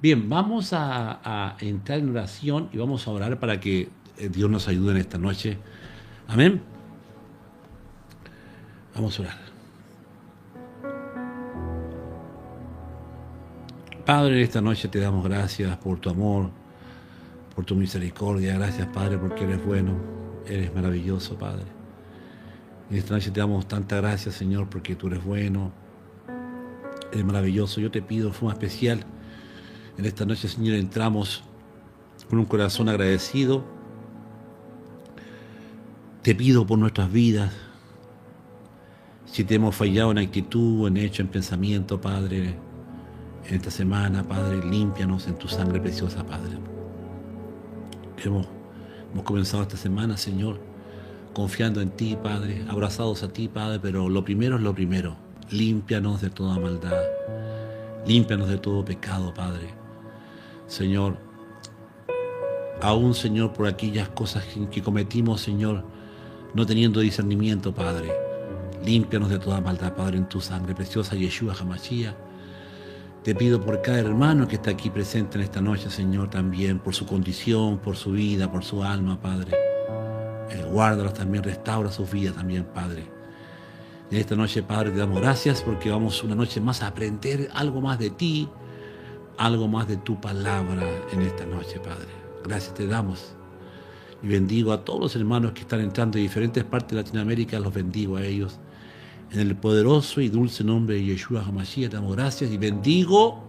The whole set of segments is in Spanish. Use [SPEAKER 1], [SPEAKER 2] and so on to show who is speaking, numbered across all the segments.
[SPEAKER 1] Bien, vamos a entrar en oración y vamos a orar para que Dios nos ayude en esta noche. Amén. Vamos a orar. Padre, en esta noche te damos gracias por tu amor, por tu misericordia. Gracias, Padre, porque eres bueno, eres maravilloso, Padre. En esta noche te damos tanta gracias, Señor, porque tú eres bueno, eres maravilloso. Yo te pido de forma especial, en esta noche, Señor, entramos con un corazón agradecido. Te pido por nuestras vidas, si te hemos fallado en actitud, en hecho, en pensamiento, Padre, en esta semana, Padre, límpianos en tu sangre preciosa, Padre. Hemos, hemos comenzado esta semana, Señor, confiando en ti, Padre, abrazados a ti, Padre, pero lo primero es lo primero. Límpianos de toda maldad, límpianos de todo pecado, Padre. Señor, aún, Señor, por aquellas cosas que cometimos, Señor, no teniendo discernimiento, Padre. Límpianos de toda maldad, Padre, en tu sangre preciosa, Yeshua HaMashiach. Te pido por cada hermano que está aquí presente en esta noche, Señor, también, por su condición, por su vida, por su alma, Padre. Guárdalos también, restaura sus vidas también, Padre. En esta noche, Padre, te damos gracias porque vamos una noche más a aprender algo más de ti, algo más de tu palabra en esta noche, Padre. Gracias te damos. Y bendigo a todos los hermanos que están entrando de diferentes partes de Latinoamérica, los bendigo a ellos. En el poderoso y dulce nombre de Yeshua HaMashiach te damos gracias y bendigo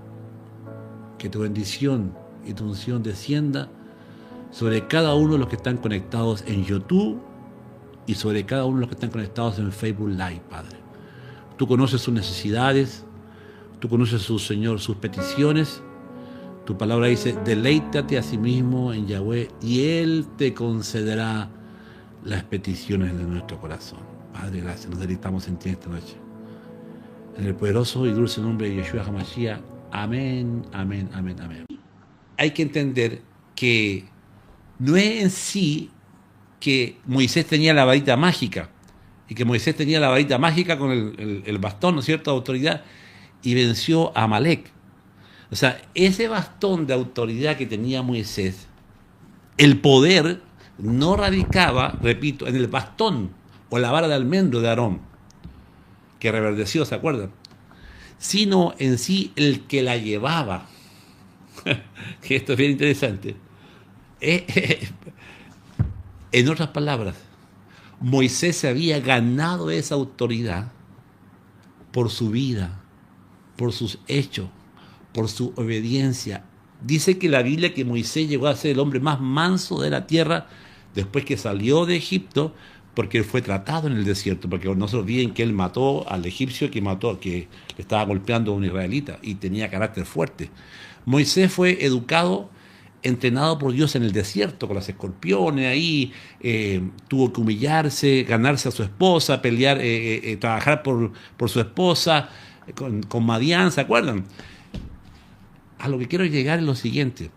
[SPEAKER 1] que tu bendición y tu unción descienda sobre cada uno de los que están conectados en YouTube y sobre cada uno de los que están conectados en Facebook Live, Padre. Tú conoces sus necesidades, tú conoces, Señor, sus peticiones. Tu palabra dice, deleítate a sí mismo en Yahweh y Él te concederá las peticiones de nuestro corazón. Padre, gracias, nos deleitamos en ti esta noche. En el poderoso y dulce nombre de Yeshua HaMashiach. Amén, amén, amén, amén. Hay que entender que no es en sí que Moisés tenía la varita mágica y que Moisés tenía la varita mágica con el bastón, ¿no es cierto?, de autoridad y venció a Amalek. O sea, ese bastón de autoridad que tenía Moisés, el poder no radicaba, repito, en el bastón o la vara de almendro de Aarón, que reverdeció, ¿se acuerdan? Sino en sí el que la llevaba. Que esto es bien interesante. En otras palabras, Moisés se había ganado esa autoridad por su vida, por sus hechos, por su obediencia. Dice que la Biblia que Moisés llegó a ser el hombre más manso de la tierra después que salió de Egipto, porque él fue tratado en el desierto, porque no se olviden que él mató al egipcio que le estaba golpeando a un israelita y tenía carácter fuerte. Moisés fue educado, entrenado por Dios en el desierto, con las escorpiones ahí, tuvo que humillarse, ganarse a su esposa, pelear, trabajar por su esposa, con Madián, ¿se acuerdan? A lo que quiero llegar es lo siguiente,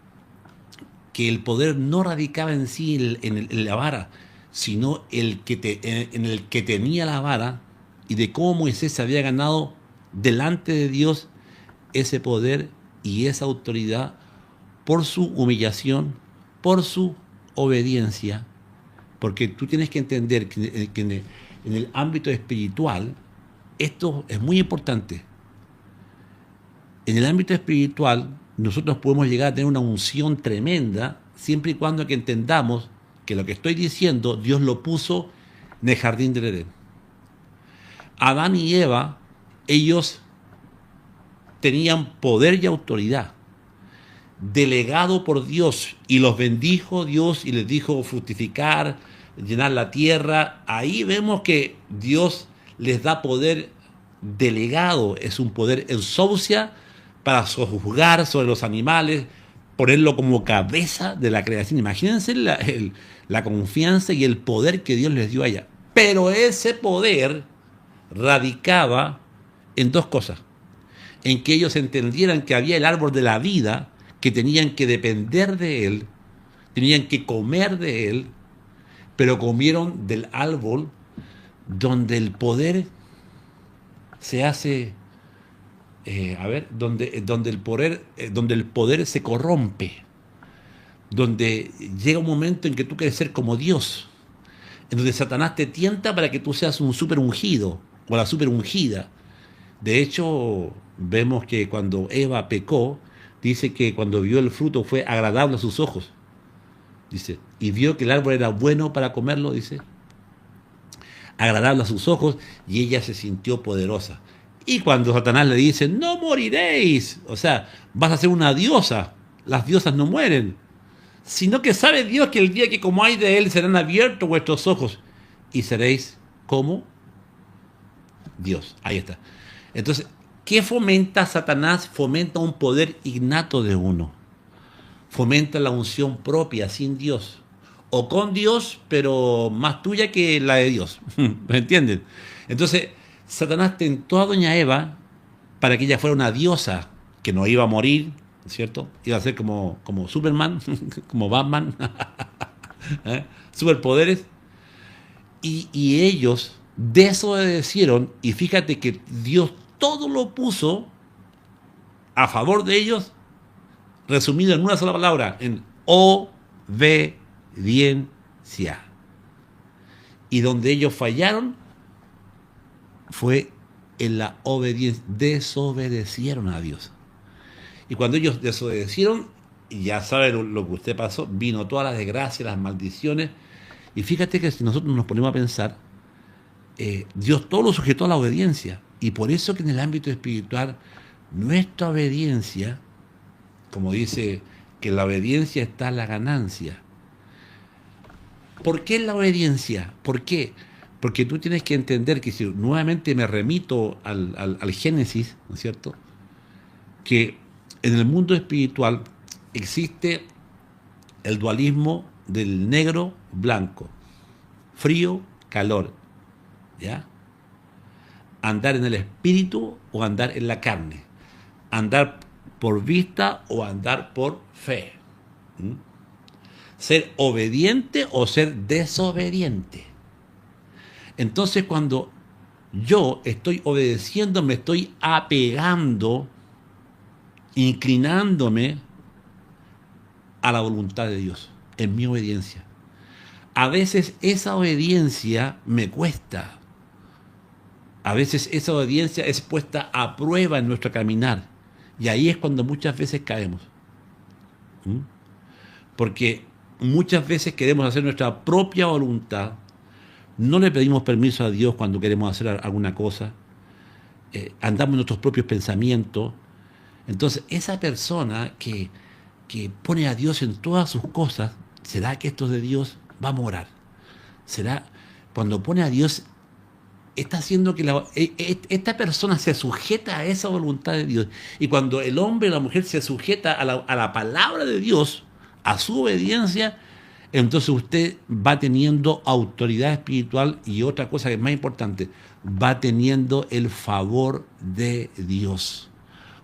[SPEAKER 1] que el poder no radicaba en sí en la vara, sino en el que tenía la vara y de cómo Moisés se había ganado delante de Dios ese poder y esa autoridad por su humillación, por su obediencia, porque tú tienes que entender que en el ámbito espiritual esto es muy importante. En el ámbito espiritual, nosotros podemos llegar a tener una unción tremenda siempre y cuando que entendamos que lo que estoy diciendo, Dios lo puso en el jardín del Edén. Adán y Eva, ellos tenían poder y autoridad, delegado por Dios, y los bendijo Dios y les dijo fructificar, llenar la tierra. Ahí vemos que Dios les da poder delegado, es un poder en soucia para sojuzgar sobre los animales, ponerlo como cabeza de la creación. Imagínense la confianza y el poder que Dios les dio allá. Pero ese poder radicaba en dos cosas. En que ellos entendieran que había el árbol de la vida, que tenían que depender de él, tenían que comer de él, pero comieron del árbol donde el poder se hace donde el poder se corrompe, donde llega un momento en que tú quieres ser como Dios, en donde Satanás te tienta para que tú seas un super ungido o la super ungida. De hecho, vemos que cuando Eva pecó, dice que cuando vio el fruto fue agradable a sus ojos. Dice, y vio que el árbol era bueno para comerlo, dice, agradable a sus ojos, y ella se sintió poderosa. Y cuando Satanás le dice, no moriréis, o sea, vas a ser una diosa, las diosas no mueren, sino que sabe Dios que el día que comáis de él serán abiertos vuestros ojos y seréis como Dios. Ahí está. Entonces, ¿qué fomenta Satanás? Fomenta un poder innato de uno. Fomenta la unción propia, sin Dios. O con Dios, pero más tuya que la de Dios. ¿Me entienden? Entonces, Satanás tentó a doña Eva para que ella fuera una diosa, que no iba a morir, ¿cierto? Iba a ser como Superman, como Batman, ¿eh? Superpoderes. Y ellos desobedecieron, y fíjate que Dios todo lo puso a favor de ellos, resumido en una sola palabra, en obediencia. Y donde ellos fallaron fue en la obediencia, desobedecieron a Dios. Y cuando ellos desobedecieron, ya sabe lo que usted pasó, vino todas las desgracias, las maldiciones. Y fíjate que si nosotros nos ponemos a pensar, Dios todo lo sujetó a la obediencia. Y por eso que en el ámbito espiritual, nuestra obediencia, como dice, que en la obediencia está la ganancia. ¿Por qué la obediencia? ¿Por qué? Porque tú tienes que entender que, si nuevamente me remito al Génesis, ¿no es cierto?, que en el mundo espiritual existe el dualismo del negro-blanco, frío-calor, ¿ya? Andar en el espíritu o andar en la carne, andar por vista o andar por fe, ser obediente o ser desobediente. Entonces, cuando yo estoy obedeciendo, me estoy apegando, inclinándome a la voluntad de Dios, en mi obediencia. A veces esa obediencia me cuesta. A veces esa obediencia es puesta a prueba en nuestro caminar. Y ahí es cuando muchas veces caemos. Porque muchas veces queremos hacer nuestra propia voluntad. No le pedimos permiso a Dios cuando queremos hacer alguna cosa. Andamos en nuestros propios pensamientos. Entonces, esa persona que pone a Dios en todas sus cosas, ¿será que esto es de Dios? Vamos a orar. ¿Será? Cuando pone a Dios, está haciendo que esta persona se sujeta a esa voluntad de Dios. Y cuando el hombre o la mujer se sujeta a la palabra de Dios, a su obediencia, entonces usted va teniendo autoridad espiritual, y otra cosa que es más importante, va teniendo el favor de Dios.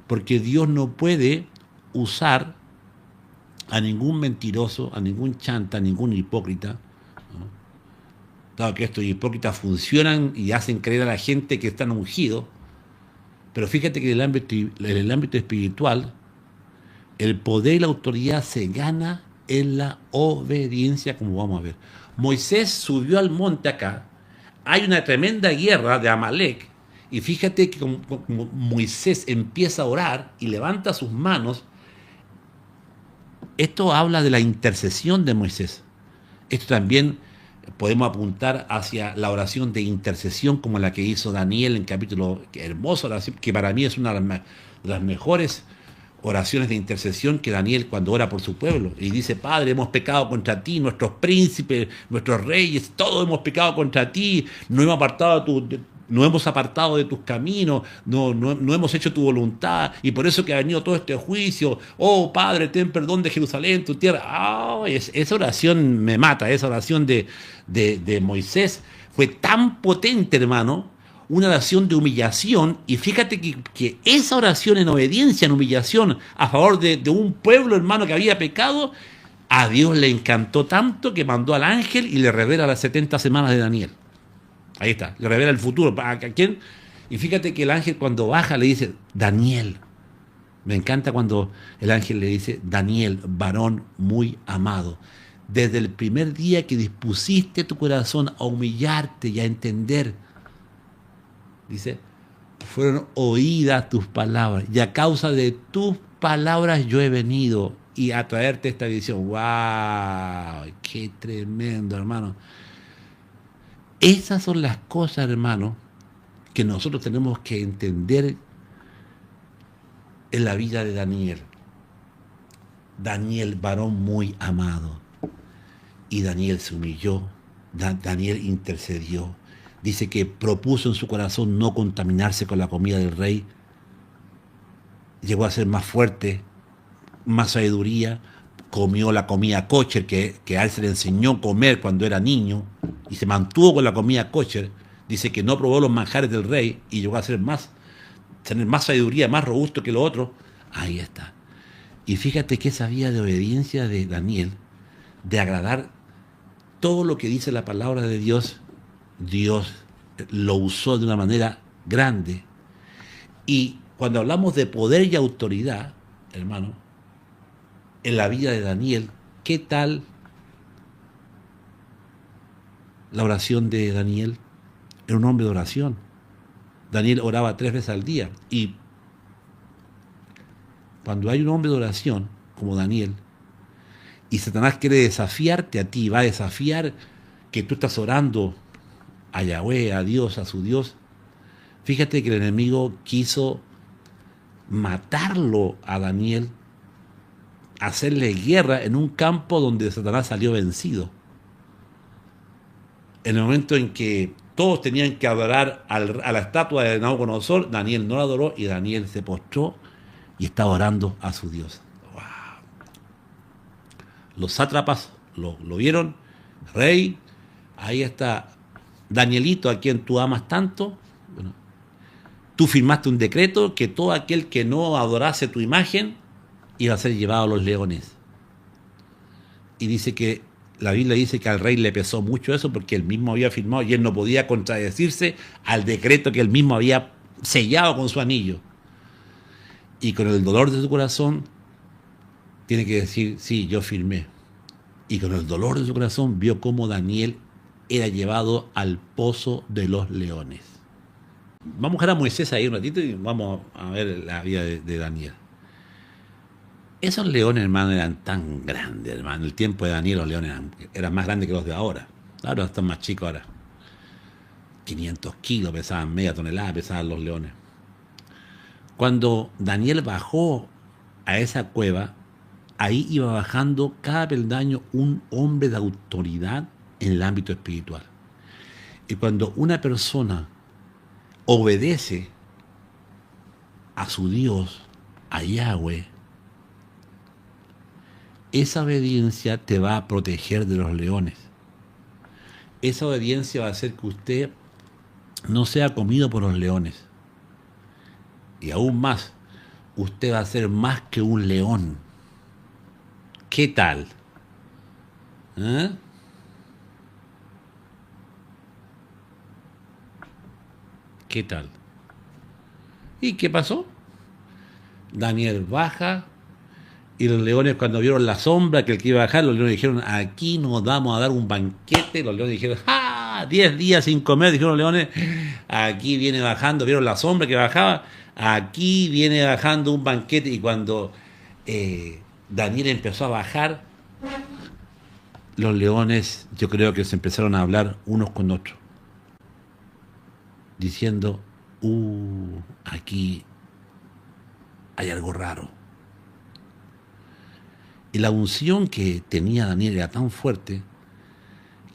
[SPEAKER 1] Porque Dios no puede usar a ningún mentiroso, a ningún chanta, a ningún hipócrita, ¿no? Claro que estos hipócritas funcionan y hacen creer a la gente que están ungidos, pero fíjate que en el ámbito espiritual, el poder y la autoridad se gana en la obediencia, como vamos a ver. Moisés subió al monte acá, hay una tremenda guerra de Amalek, y fíjate que como Moisés empieza a orar y levanta sus manos, esto habla de la intercesión de Moisés. Esto también podemos apuntar hacia la oración de intercesión como la que hizo Daniel en capítulo, que hermosa oración, que para mí es una de las mejores oraciones de intercesión, que Daniel cuando ora por su pueblo y dice: Padre, hemos pecado contra ti, nuestros príncipes, nuestros reyes, todos hemos pecado contra ti, no hemos apartado de tus caminos, no hemos hecho tu voluntad, y por eso que ha venido todo este juicio. Oh Padre, ten perdón de Jerusalén, tu tierra. Esa oración me mata. Esa oración de Moisés fue tan potente, hermano, una oración de humillación. Y fíjate que esa oración en obediencia, en humillación, a favor de un pueblo, hermano, que había pecado, a Dios le encantó tanto que mandó al ángel y le revela las 70 semanas de Daniel. Ahí está, le revela el futuro. ¿A quién? Y fíjate que el ángel cuando baja le dice, Daniel. Me encanta cuando el ángel le dice, Daniel, varón muy amado. Desde el primer día que dispusiste tu corazón a humillarte y a entender, dice, fueron oídas tus palabras. Y a causa de tus palabras yo he venido y a traerte esta visión. ¡Wow! ¡Qué tremendo, hermano! Esas son las cosas, hermano, que nosotros tenemos que entender en la vida de Daniel. Daniel, varón muy amado. Y Daniel se humilló, Daniel intercedió. Dice que propuso en su corazón no contaminarse con la comida del rey. Llegó a ser más fuerte, más sabiduría. Comió la comida kosher que a él se le enseñó a comer cuando era niño. Y se mantuvo con la comida kosher. Dice que no probó los manjares del rey y llegó a ser tener más sabiduría, más robusto que lo otro. Ahí está. Y fíjate que esa vía de obediencia de Daniel, de agradar todo lo que dice la palabra de Dios, Dios lo usó de una manera grande. Y cuando hablamos de poder y autoridad, hermano, en la vida de Daniel, ¿qué tal la oración de Daniel? Era un hombre de oración. Daniel oraba 3 veces al día. Y cuando hay un hombre de oración, como Daniel, y Satanás quiere desafiarte a ti, va a desafiar que tú estás orando a Yahweh, a Dios, a su Dios. Fíjate que el enemigo quiso matarlo a Daniel, hacerle guerra en un campo donde Satanás salió vencido. En el momento en que todos tenían que adorar a la estatua de Nabucodonosor, Daniel no la adoró y Daniel se postró y estaba orando a su Dios. Los sátrapas lo vieron, rey, ahí está Danielito, a quien tú amas tanto. Bueno, tú firmaste un decreto que todo aquel que no adorase tu imagen iba a ser llevado a los leones. Y dice que la Biblia dice que al rey le pesó mucho eso porque él mismo había firmado y él no podía contradecirse al decreto que él mismo había sellado con su anillo. Y con el dolor de su corazón tiene que decir, sí, yo firmé. Y con el dolor de su corazón vio cómo Daniel era llevado al pozo de los leones. Vamos a buscar a Moisés ahí un ratito y vamos a ver la vida de Daniel. Esos leones, hermano, eran tan grandes, hermano. En el tiempo de Daniel los leones eran más grandes que los de ahora. Ahora están más chicos ahora. 500 kilos pesaban, media tonelada pesaban los leones. Cuando Daniel bajó a esa cueva, ahí iba bajando cada peldaño un hombre de autoridad en el ámbito espiritual. Y cuando una persona obedece a su Dios, a Yahweh, esa obediencia te va a proteger de los leones. Esa obediencia va a hacer que usted no sea comido por los leones. Y aún más, usted va a ser más que un león. ¿Qué tal? ¿Eh? ¿Qué tal? ¿Y qué pasó? Daniel baja y los leones cuando vieron la sombra que el que iba a bajar, los leones dijeron, aquí nos vamos a dar un banquete. Los leones dijeron, ¡ah! 10 días sin comer, dijeron los leones, aquí viene bajando, vieron la sombra que bajaba, aquí viene bajando un banquete. Y cuando Daniel empezó a bajar, los leones, yo creo que se empezaron a hablar unos con otros, diciendo, aquí hay algo raro. Y la unción que tenía Daniel era tan fuerte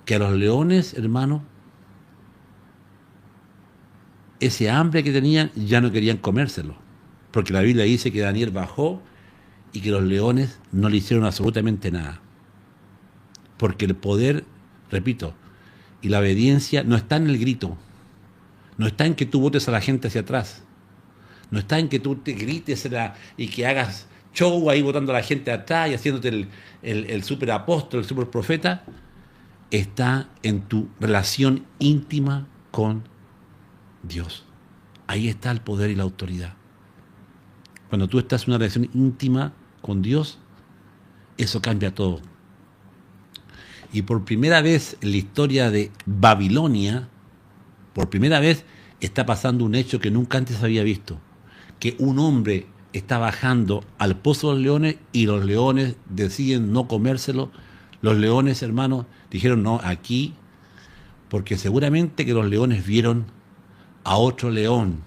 [SPEAKER 1] que a los leones, hermano, ese hambre que tenían ya no querían comérselo. Porque la Biblia dice que Daniel bajó y que los leones no le hicieron absolutamente nada. Porque el poder, repito, y la obediencia no está en el grito. No está en que tú botes a la gente hacia atrás. No está en que tú te grites y que hagas show ahí botando a la gente atrás y haciéndote el super apóstol, el super profeta. Está en tu relación íntima con Dios. Ahí está el poder y la autoridad. Cuando tú estás en una relación íntima con Dios, eso cambia todo. Y por primera vez en la historia de Babilonia, por primera vez está pasando un hecho que nunca antes había visto. Que un hombre está bajando al pozo de los leones y los leones deciden no comérselo. Los leones, hermanos, dijeron no, aquí, porque seguramente que los leones vieron a otro león,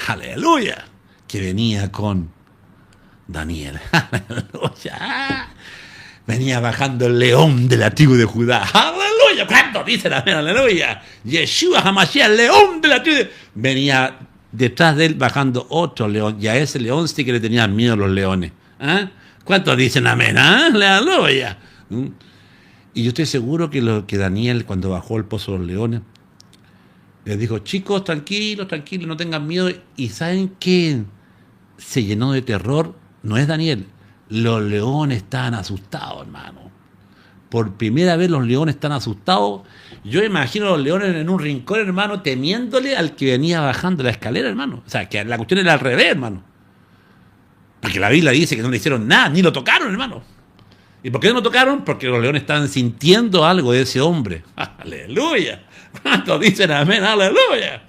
[SPEAKER 1] aleluya, que venía con Daniel, aleluya. Venía bajando el león de la tribu de Judá. ¡Aleluya! ¿Cuánto dicen amén? ¡Aleluya! Yeshua Hamashiach, el león de la tribu de... Venía detrás de él bajando otro león. Y a ese león sí que le tenían miedo los leones. ¿Ah? ¿Cuántos dicen amén? ¿Ah? ¡Aleluya! Y yo estoy seguro que Daniel, cuando bajó el pozo de los leones, les dijo, chicos, tranquilos, tranquilos, no tengan miedo. ¿Y saben quién se llenó de terror? No es Daniel. Los leones estaban asustados, hermano. Por primera vez los leones están asustados. Yo imagino a los leones en un rincón, hermano, temiéndole al que venía bajando la escalera, hermano. O sea, que la cuestión era al revés, hermano. Porque la Biblia dice que no le hicieron nada, ni lo tocaron, hermano. ¿Y por qué no lo tocaron? Porque los leones estaban sintiendo algo de ese hombre. ¡Aleluya! ¿Cuántos dicen amén? ¡Aleluya!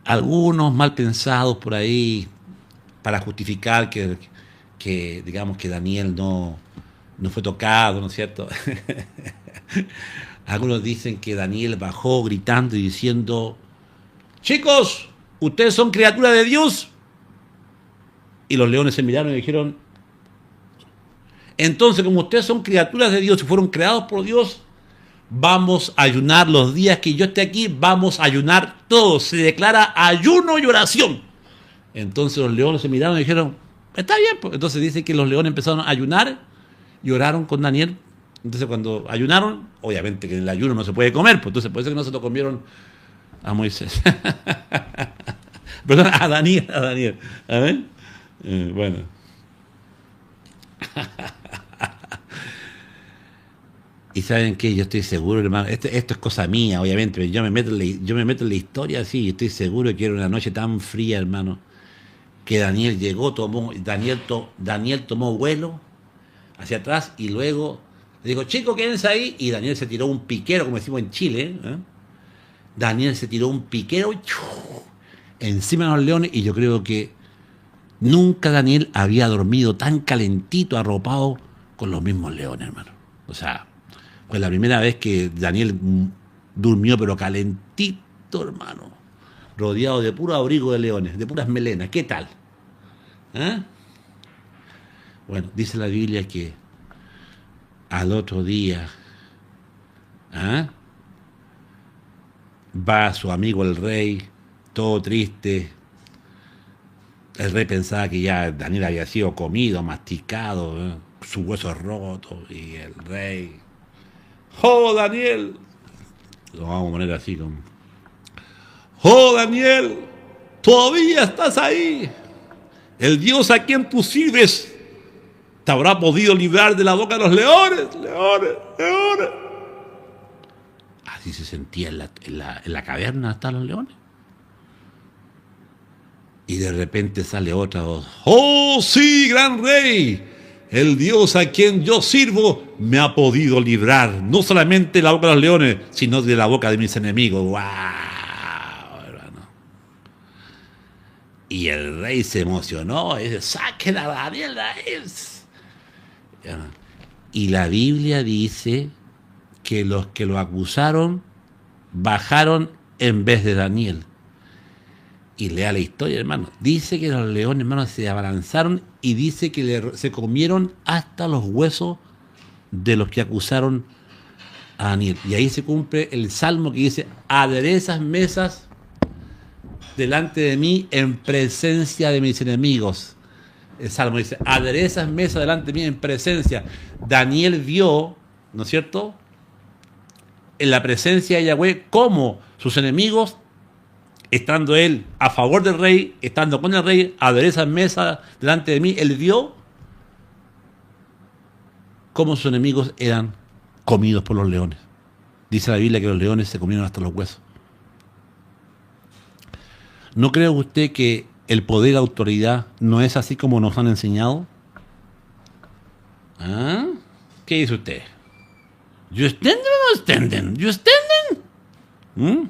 [SPEAKER 1] Algunos mal pensados por ahí, para justificar que digamos que Daniel no fue tocado, ¿no es cierto? Algunos dicen que Daniel bajó gritando y diciendo, chicos, ustedes son criaturas de Dios. Y los leones se miraron y dijeron, entonces como ustedes son criaturas de Dios y fueron creados por Dios, vamos a ayunar los días que yo esté aquí, vamos a ayunar todos. Se declara ayuno y oración. Entonces los leones se miraron y dijeron, está bien, pues. Entonces dice que los leones empezaron a ayunar y oraron con Daniel. Entonces cuando ayunaron, obviamente que en el ayuno no se puede comer, pues entonces por eso que no se lo comieron a Moisés. Perdón, a Daniel. A ver. Bueno. Y saben qué, yo estoy seguro, hermano, esto es cosa mía, obviamente, yo me meto en la historia así, y estoy seguro que era una noche tan fría, hermano, que Daniel llegó, Daniel tomó vuelo hacia atrás y luego le dijo, chicos, quédense ahí, y Daniel se tiró un piquero, como decimos en Chile, ¿eh? Daniel se tiró un piquero encima de los leones, y yo creo que nunca Daniel había dormido tan calentito, arropado con los mismos leones, hermano. O sea, fue la primera vez que Daniel durmió, pero calentito, hermano. Rodeado de puro abrigo de leones, de puras melenas. ¿Qué tal? ¿Eh? Bueno, dice la Biblia que al otro día va su amigo el rey, todo triste. El rey pensaba que ya Daniel había sido comido, masticado, sus huesos rotos, y el rey, ¡oh, Daniel! Lo vamos a poner así como, ¡oh, Daniel! ¡Todavía estás ahí! El Dios a quien tú sirves te habrá podido librar de la boca de los leones, leones. Así se sentía en la caverna hasta los leones. Y de repente sale otra voz. ¡Oh, sí, gran rey! El Dios a quien yo sirvo me ha podido librar, no solamente de la boca de los leones, sino de la boca de mis enemigos. ¡Wow! Hermano. Y el rey se emocionó y dice, ¡saquen a Daniel de ahí! Y la Biblia dice que los que lo acusaron bajaron en vez de Daniel. Y lea la historia, hermano. Dice que los leones, hermano, se abalanzaron y dice que se comieron hasta los huesos de los que acusaron a Daniel. Y ahí se cumple el salmo que dice, aderezas mesas delante de mí en presencia de mis enemigos. El salmo dice, aderezas mesas delante de mí en presencia. Daniel vio, ¿no es cierto?, en la presencia de Yahweh cómo sus enemigos, estando él a favor del rey, estando con el rey, aderezas mesas delante de mí, él vio cómo sus enemigos eran comidos por los leones. Dice la Biblia que los leones se comieron hasta los huesos. ¿No cree usted que el poder y la autoridad no es así como nos han enseñado? ¿Ah? ¿Qué dice usted? ¿You standing o no standing? ¿You standing? ¿Mm?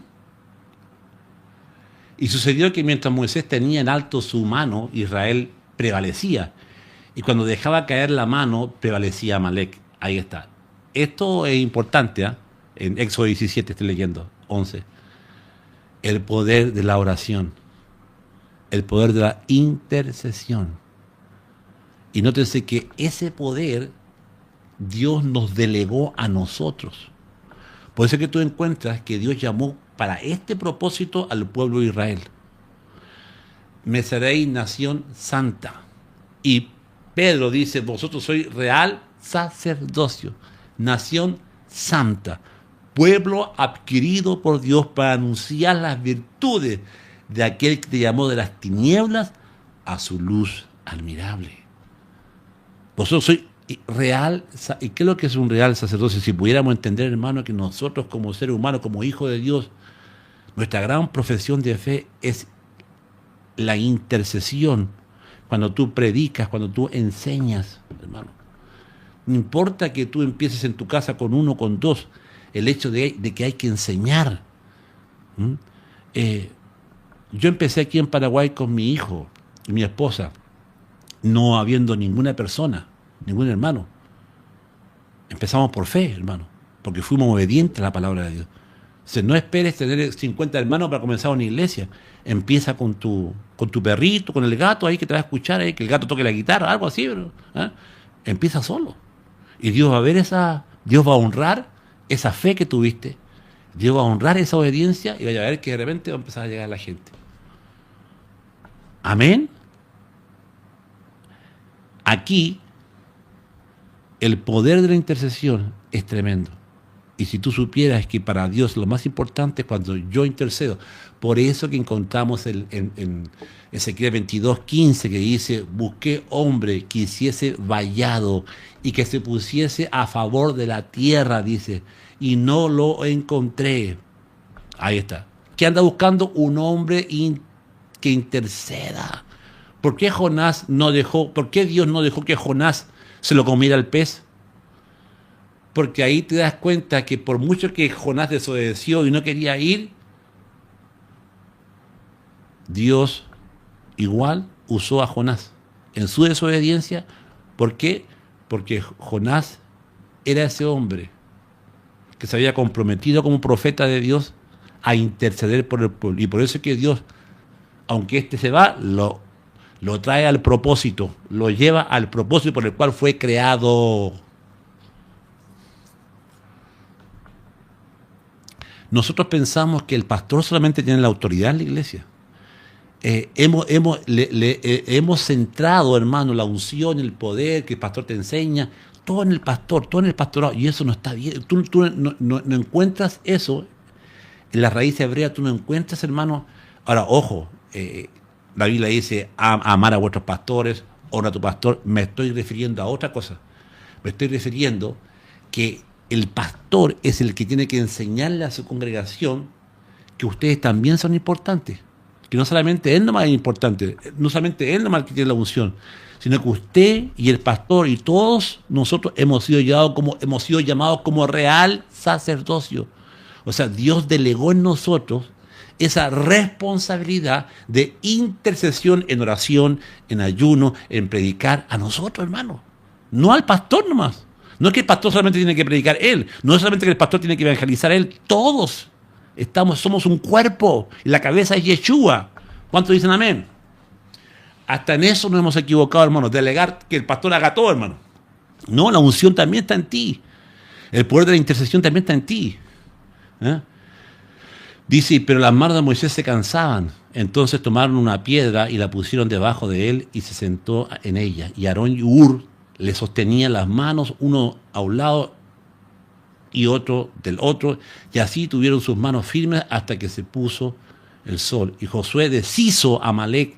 [SPEAKER 1] Y sucedió que mientras Moisés tenía en alto su mano, Israel prevalecía. Y cuando dejaba caer la mano, prevalecía Amalek. Ahí está. Esto es importante, ¿eh? En Éxodo 17 estoy leyendo, 11. El poder de la oración. El poder de la intercesión. Y nótense que ese poder Dios nos delegó a nosotros. Por eso es que tú encuentras que Dios llamó para este propósito al pueblo de Israel. Me seréis nación santa. Y Pedro dice, vosotros sois real sacerdocio, nación santa, pueblo adquirido por Dios para anunciar las virtudes de aquel que te llamó de las tinieblas a su luz admirable. Vosotros sois real. ¿Y qué es lo que es un real sacerdocio? Si pudiéramos entender, hermano, que nosotros como seres humanos, como hijos de Dios, nuestra gran profesión de fe es la intercesión. Cuando tú predicas, cuando tú enseñas, hermano. No importa que tú empieces en tu casa con uno, con dos, el hecho de que hay que enseñar. Yo empecé aquí en Paraguay con mi hijo y mi esposa, no habiendo ninguna persona, ningún hermano. Empezamos por fe, hermano, porque fuimos obedientes a la palabra de Dios. O sea, no esperes tener 50 hermanos para comenzar una iglesia. Empieza con tu perrito, con el gato ahí que te va a escuchar, ahí, que el gato toque la guitarra, algo así, ¿eh? Empieza solo. Y Dios va a ver Dios va a honrar esa fe que tuviste, Dios va a honrar esa obediencia y va a ver que de repente va a empezar a llegar la gente. Amén. Aquí el poder de la intercesión es tremendo. Y si tú supieras que para Dios lo más importante es cuando yo intercedo. Por eso que encontramos en Ezequiel 22:15 que dice, busqué hombre que hiciese vallado y que se pusiese a favor de la tierra, dice, y no lo encontré. Ahí está. ¿Qué anda buscando? Un hombre que interceda. ¿Por qué Dios no dejó que Jonás se lo comiera el pez? Porque ahí te das cuenta que por mucho que Jonás desobedeció y no quería ir, Dios igual usó a Jonás en su desobediencia. ¿Por qué? Porque Jonás era ese hombre que se había comprometido como profeta de Dios a interceder por el pueblo. Y por eso es que Dios, aunque éste se va, lo trae al propósito, lo lleva al propósito por el cual fue creado. Nosotros pensamos que el pastor solamente tiene la autoridad en la iglesia. Hemos centrado, hermano, la unción, el poder que el pastor te enseña, todo en el pastor, todo en el pastorado, y eso no está bien. Tú no encuentras eso en la raíz hebrea, tú no encuentras, hermano. Ahora, ojo, la Biblia dice amar a vuestros pastores, honra a tu pastor. Me estoy refiriendo a otra cosa. Me estoy refiriendo que el pastor es el que tiene que enseñarle a su congregación que ustedes también son importantes. Que no solamente él nomás es importante, no solamente él nomás que tiene la unción, sino que usted y el pastor y todos nosotros hemos sido llamados como real sacerdocio. O sea, Dios delegó en nosotros esa responsabilidad de intercesión en oración, en ayuno, en predicar a nosotros, hermano. No al pastor nomás. No es que el pastor solamente tiene que predicar él, no es solamente que el pastor tiene que evangelizar él, todos somos un cuerpo y la cabeza es Yeshua. ¿Cuántos dicen amén? Hasta en eso nos hemos equivocado, hermanos, delegar que el pastor haga todo, hermano. No, la unción también está en ti. El poder de la intercesión también está en ti. Dice, pero las manos de Moisés se cansaban. Entonces tomaron una piedra y la pusieron debajo de él y se sentó en ella. Y Aarón y Hur le sostenían las manos, uno a un lado y otro del otro, y así tuvieron sus manos firmes hasta que se puso el sol. Y Josué deshizo a Amalek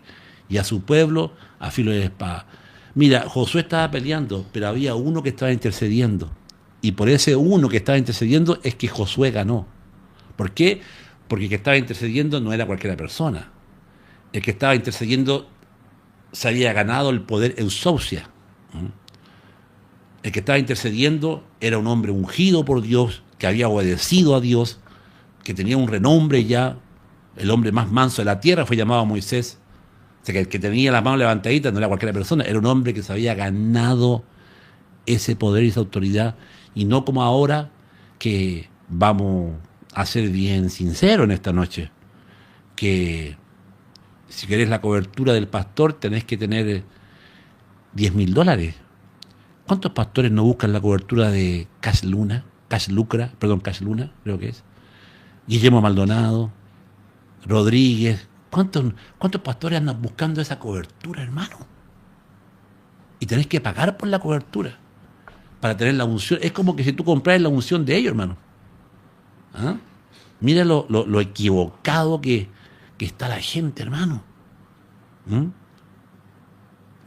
[SPEAKER 1] y a su pueblo a filo de espada. Mira, Josué estaba peleando, pero había uno que estaba intercediendo. Y por ese uno que estaba intercediendo es que Josué ganó. ¿Por qué? Porque el que estaba intercediendo no era cualquier persona. El que estaba intercediendo se había ganado el poder Eusausia. El que estaba intercediendo era un hombre ungido por Dios, que había obedecido a Dios, que tenía un renombre ya. El hombre más manso de la tierra fue llamado Moisés. O sea, que el que tenía las manos levantaditas no era cualquier persona, era un hombre que se había ganado ese poder y esa autoridad, y no como ahora, que vamos a ser bien sinceros en esta noche, que si querés la cobertura del pastor tenés que tener $10.000. ¿Cuántos pastores no buscan la cobertura de Cash Luna? Cash Luna, creo que es. Guillermo Maldonado, Rodríguez. ¿Cuántos pastores andan buscando esa cobertura, hermano? Y tenés que pagar por la cobertura para tener la unción. Es como que si tú compras la unción de ellos, hermano. ¿Ah? Mira lo equivocado que está la gente, hermano. ¿Mm?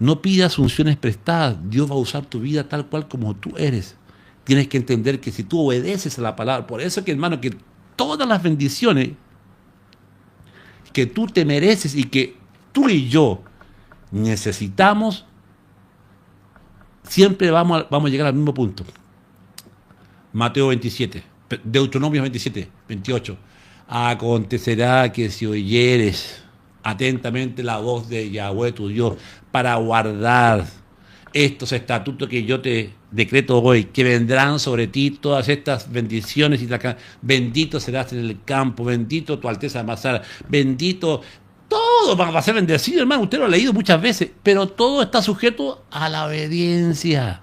[SPEAKER 1] No pidas unciones prestadas. Dios va a usar tu vida tal cual como tú eres. Tienes que entender que si tú obedeces a la palabra, por eso que, hermano, que todas las bendiciones que tú te mereces y que tú y yo necesitamos, siempre vamos a llegar al mismo punto. Mateo 27, Deuteronomio 27, 28. Acontecerá que si oyeres atentamente la voz de Yahweh tu Dios para guardar estos estatutos que yo te decreto hoy, que vendrán sobre ti todas estas bendiciones, y bendito serás en el campo, bendito tu Alteza Mazar, bendito, todo va a ser bendecido, hermano. Usted lo ha leído muchas veces, pero todo está sujeto a la obediencia.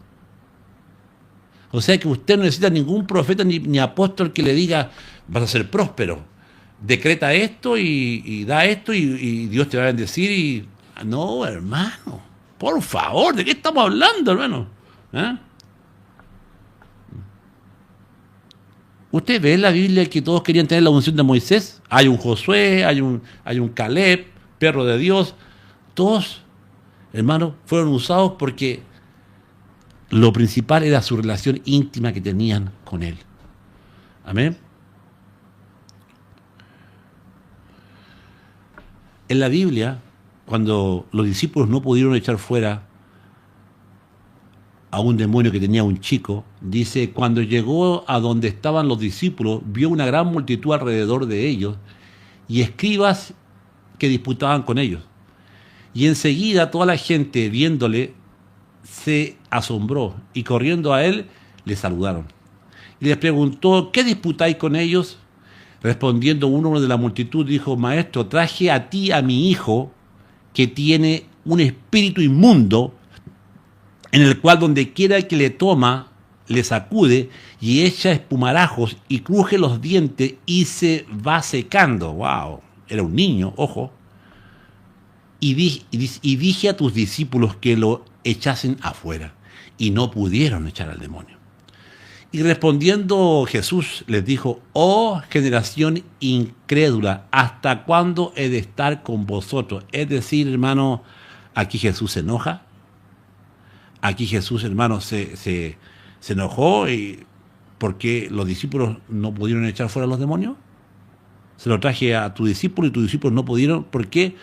[SPEAKER 1] O sea que usted no necesita ningún profeta ni apóstol que le diga vas a ser próspero, decreta esto y da esto y Dios te va a bendecir. No, hermano, por favor, ¿de qué estamos hablando, hermano? ¿Ah? ¿Usted ve en la Biblia que todos querían tener la unción de Moisés? Hay un Josué, hay un Caleb, perro de Dios. Todos, hermano, fueron usados porque lo principal era su relación íntima que tenían con Él. Amén. En la Biblia, cuando los discípulos no pudieron echar fuera a un demonio que tenía un chico, dice, cuando llegó a donde estaban los discípulos, vio una gran multitud alrededor de ellos y escribas que disputaban con ellos. Y enseguida toda la gente, viéndole, se asombró y corriendo a él, le saludaron. Y les preguntó, ¿qué disputáis con ellos? Respondiendo uno de la multitud, dijo, Maestro, traje a ti a mi hijo, que tiene un espíritu inmundo, en el cual donde quiera que le toma, le sacude y echa espumarajos y cruje los dientes y se va secando. ¡Wow! Era un niño, ojo. Y dije a tus discípulos que lo echasen afuera, y no pudieron echar al demonio. Y respondiendo Jesús les dijo, oh generación incrédula, ¿hasta cuándo he de estar con vosotros? Es decir, hermano, aquí Jesús se enoja. Aquí Jesús, hermano, se enojó porque los discípulos no pudieron echar fuera a los demonios. Se lo traje a tu discípulo y tus discípulos no pudieron. ¿Por qué?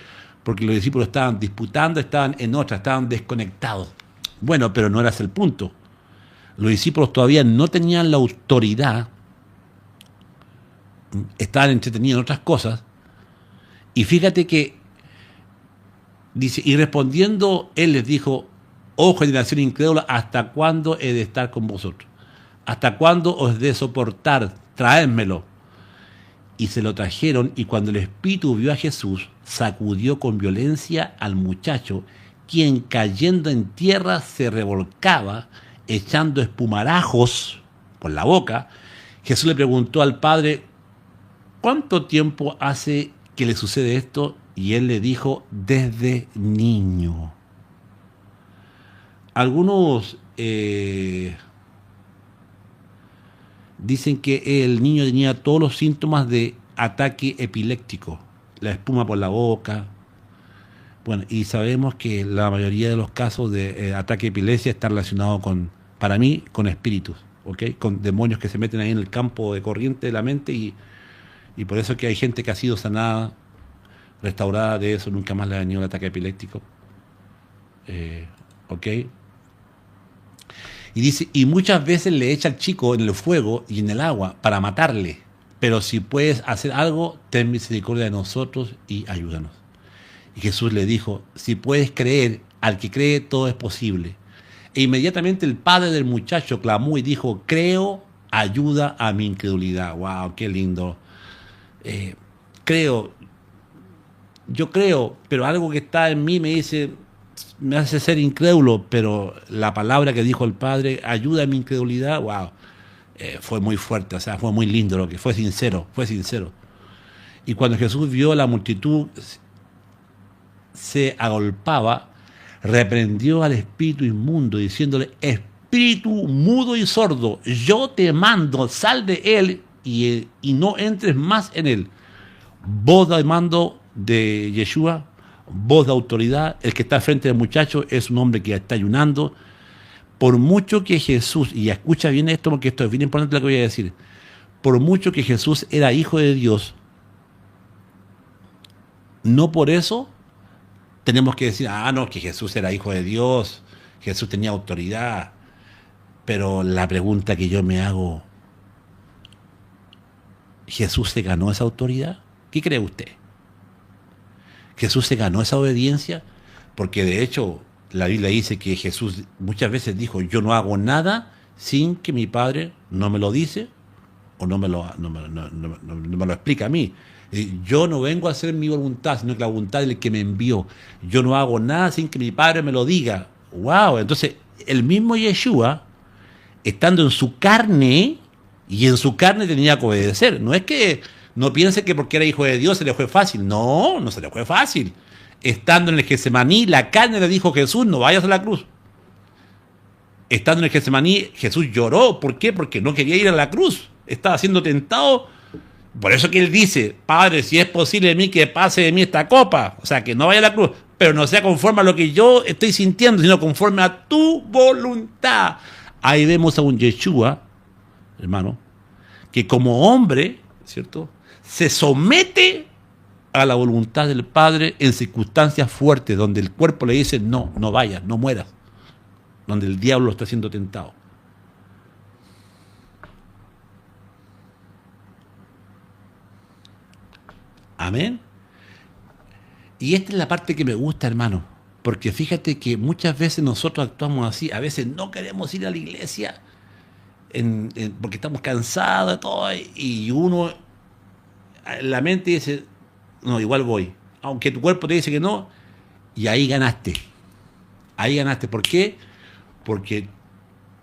[SPEAKER 1] Porque los discípulos estaban disputando, estaban en otra, estaban desconectados. Bueno, pero no era ese el punto. Los discípulos todavía no tenían la autoridad, estaban entretenidos en otras cosas. Y fíjate que dice, y respondiendo él les dijo, oh generación incrédula, ¿hasta cuándo he de estar con vosotros? ¿Hasta cuándo os de soportar? Traédmelo. Y se lo trajeron, y cuando el espíritu vio a Jesús, sacudió con violencia al muchacho, quien cayendo en tierra se revolcaba, echando espumarajos por la boca. Jesús le preguntó al padre, ¿cuánto tiempo hace que le sucede esto? Y él le dijo, desde niño. Algunos dicen que el niño tenía todos los síntomas de ataque epiléptico, la espuma por la boca. Bueno, y sabemos que la mayoría de los casos de ataque de epilepsia está relacionado para mí, con espíritus, ¿ok? Con demonios que se meten ahí en el campo de corriente de la mente y por eso es que hay gente que ha sido sanada restaurada de eso, nunca más le ha venido el ataque epiléptico. ¿Ok? Y dice, y muchas veces le echa al chico en el fuego y en el agua para matarle. Pero si puedes hacer algo, ten misericordia de nosotros y ayúdanos. Y Jesús le dijo, si puedes creer, al que cree todo es posible. E inmediatamente el padre del muchacho clamó y dijo, creo, ayuda a mi incredulidad. ¡Wow! ¡Qué lindo! Creo, yo creo, pero algo que está en mí me dice, me hace ser incrédulo, pero la palabra que dijo el padre, ayuda a mi incredulidad, wow, fue muy fuerte, o sea, fue muy lindo lo que fue sincero, fue sincero. Y cuando Jesús vio a la multitud se agolpaba, reprendió al espíritu inmundo, diciéndole, espíritu mudo y sordo, yo te mando, sal de él y no entres más en él. Voz de mando de Yeshua, voz de autoridad, el que está frente del muchacho es un hombre que está ayunando. Por mucho que Jesús, y escucha bien esto porque esto es bien importante lo que voy a decir, por mucho que Jesús era hijo de Dios, no por eso tenemos que decir, no, que Jesús era hijo de Dios, Jesús tenía autoridad. Pero la pregunta que yo me hago, ¿Jesús se ganó esa autoridad? ¿Qué cree usted? ¿Jesús se ganó esa obediencia? Porque de hecho la Biblia dice que Jesús muchas veces dijo, yo no hago nada sin que mi Padre no me lo dice o no me lo explica a mí. Yo no vengo a hacer mi voluntad, sino que la voluntad del que me envió. Yo no hago nada sin que mi Padre me lo diga. ¡Wow! Entonces, el mismo Yeshua, estando en su carne, y en su carne tenía que obedecer. No es que no piense que porque era hijo de Dios se le fue fácil. No, no se le fue fácil. Estando en el Getsemaní, la carne le dijo, Jesús, no vayas a la cruz. Estando en el Getsemaní, Jesús lloró. ¿Por qué? Porque no quería ir a la cruz. Estaba siendo tentado. Por eso que él dice, Padre, si es posible de mí que pase de mí esta copa. O sea, que no vaya a la cruz. Pero no sea conforme a lo que yo estoy sintiendo, sino conforme a tu voluntad. Ahí vemos a un Yeshua, hermano, que como hombre, ¿cierto?, se somete a la voluntad del Padre en circunstancias fuertes, donde el cuerpo le dice, no, no vayas, no mueras, donde el diablo está siendo tentado. Amén. Y esta es la parte que me gusta, hermano, porque fíjate que muchas veces nosotros actuamos así, a veces no queremos ir a la iglesia porque estamos cansados de todo, y uno, la mente dice, no, igual voy, aunque tu cuerpo te dice que no, y ahí ganaste. Ahí ganaste. ¿Por qué? Porque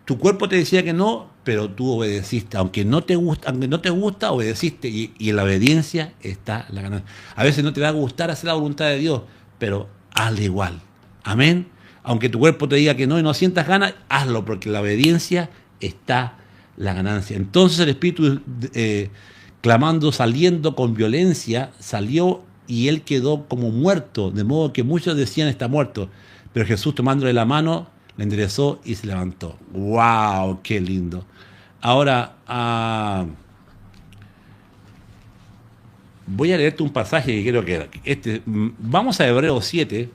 [SPEAKER 1] tu cuerpo te decía que no, pero tú obedeciste. Aunque no te gusta, obedeciste. Y en la obediencia está la ganancia. A veces no te va a gustar hacer la voluntad de Dios, pero hazlo igual. Amén. Aunque tu cuerpo te diga que no y no sientas ganas, hazlo, porque en la obediencia está la ganancia. Entonces el Espíritu, clamando, saliendo con violencia, salió y él quedó como muerto, de modo que muchos decían está muerto. Pero Jesús, tomándole la mano, le enderezó y se levantó. ¡Wow! ¡Qué lindo! Ahora, voy a leerte un pasaje que creo que vamos a Hebreos 7.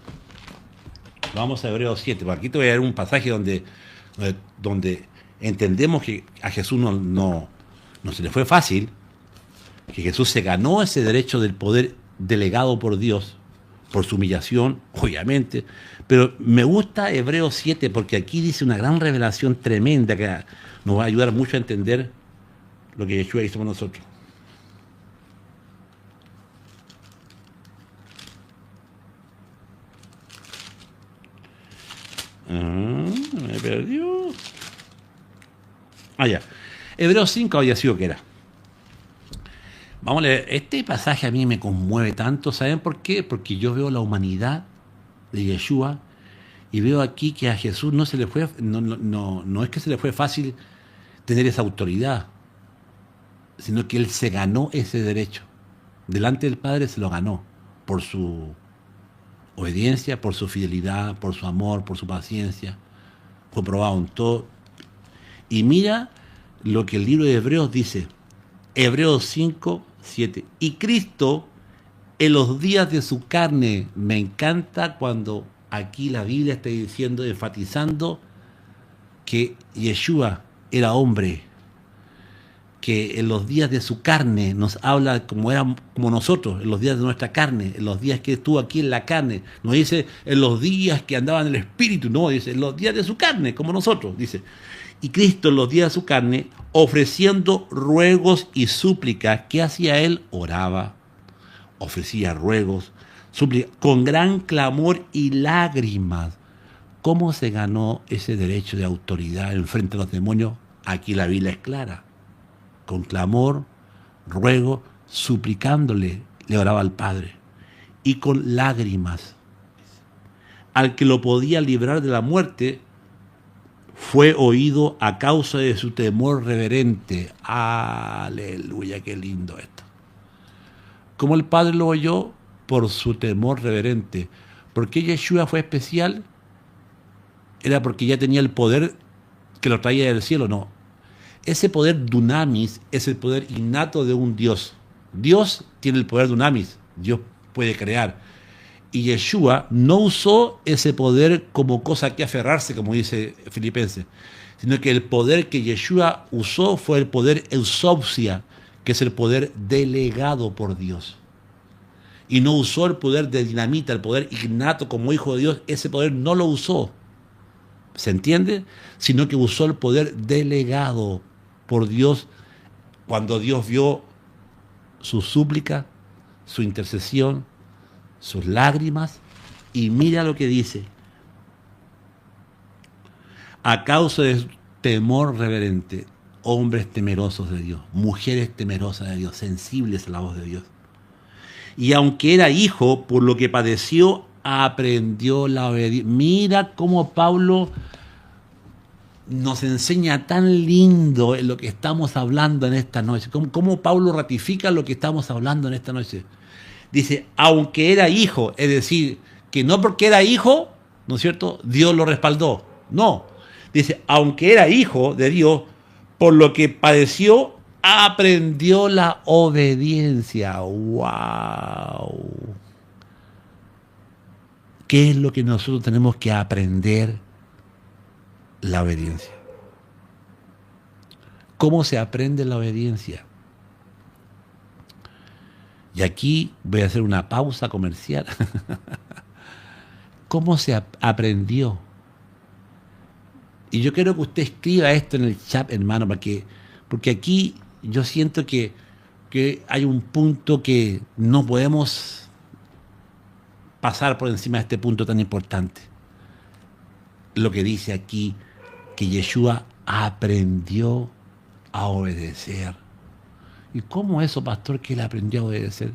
[SPEAKER 1] Vamos a Hebreos 7. Aquí te voy a leer un pasaje donde entendemos que a Jesús no se le fue fácil, que Jesús se ganó ese derecho del poder delegado por Dios, por su humillación, obviamente. Pero me gusta Hebreos 7 porque aquí dice una gran revelación tremenda que nos va a ayudar mucho a entender lo que Yeshua hizo con nosotros. Me perdió. Ya. Hebreos 5 había sido que era. Vamos a leer. Este pasaje a mí me conmueve tanto. ¿Saben por qué? Porque yo veo la humanidad de Yeshua y veo aquí que a Jesús no se le fue, no es que se le fue fácil tener esa autoridad, sino que él se ganó ese derecho. Delante del Padre se lo ganó por su obediencia, por su fidelidad, por su amor, por su paciencia. Fue probado en todo. Y mira lo que el libro de Hebreos dice. Hebreos 5, 7. Y Cristo en los días de su carne. Me encanta cuando aquí la Biblia está diciendo, enfatizando que Yeshua era hombre, que en los días de su carne nos habla como era como nosotros, en los días de nuestra carne, en los días que estuvo aquí en la carne. No dice en los días que andaba en el espíritu, no, dice en los días de su carne, como nosotros, dice. Y Cristo en los días de su carne, ofreciendo ruegos y súplicas, ¿qué hacía él? Oraba, ofrecía ruegos, súplicas, con gran clamor y lágrimas. ¿Cómo se ganó ese derecho de autoridad en frente a los demonios? Aquí la Biblia es clara. Con clamor, ruego, suplicándole, le oraba al Padre. Y con lágrimas. Al que lo podía librar de la muerte, fue oído a causa de su temor reverente. Aleluya, qué lindo esto. ¿Cómo el Padre lo oyó? Por su temor reverente. ¿Por qué Yeshua fue especial? ¿Era porque ya tenía el poder que lo traía del cielo? No. Ese poder dunamis es el poder innato de un Dios. Dios tiene el poder dunamis. Dios puede crear. Y Yeshua no usó ese poder como cosa que aferrarse, como dice Filipenses, sino que el poder que Yeshua usó fue el poder eusopsia, que es el poder delegado por Dios. Y no usó el poder de dinamita, el poder innato como hijo de Dios. Ese poder no lo usó. ¿Se entiende? Sino que usó el poder delegado por Dios cuando Dios vio su súplica, su intercesión, sus lágrimas, y mira lo que dice. A causa de su temor reverente, hombres temerosos de Dios, mujeres temerosas de Dios, sensibles a la voz de Dios. Y aunque era hijo, por lo que padeció, aprendió la obediencia. Mira cómo Pablo nos enseña tan lindo en lo que estamos hablando en esta noche. Cómo Pablo ratifica lo que estamos hablando en esta noche. Dice, aunque era hijo, es decir, que no porque era hijo, ¿no es cierto?, Dios lo respaldó. No. Dice, aunque era hijo de Dios, por lo que padeció, aprendió la obediencia. ¡Wow! ¿Qué es lo que nosotros tenemos que aprender? La obediencia. ¿Cómo se aprende la obediencia? Y aquí voy a hacer una pausa comercial. ¿Cómo se aprendió? Y yo quiero que usted escriba esto en el chat, hermano, porque aquí yo siento que hay un punto que no podemos pasar por encima de este punto tan importante. Lo que dice aquí, que Yeshua aprendió a obedecer. ¿Y cómo eso, pastor, que él aprendió a obedecer?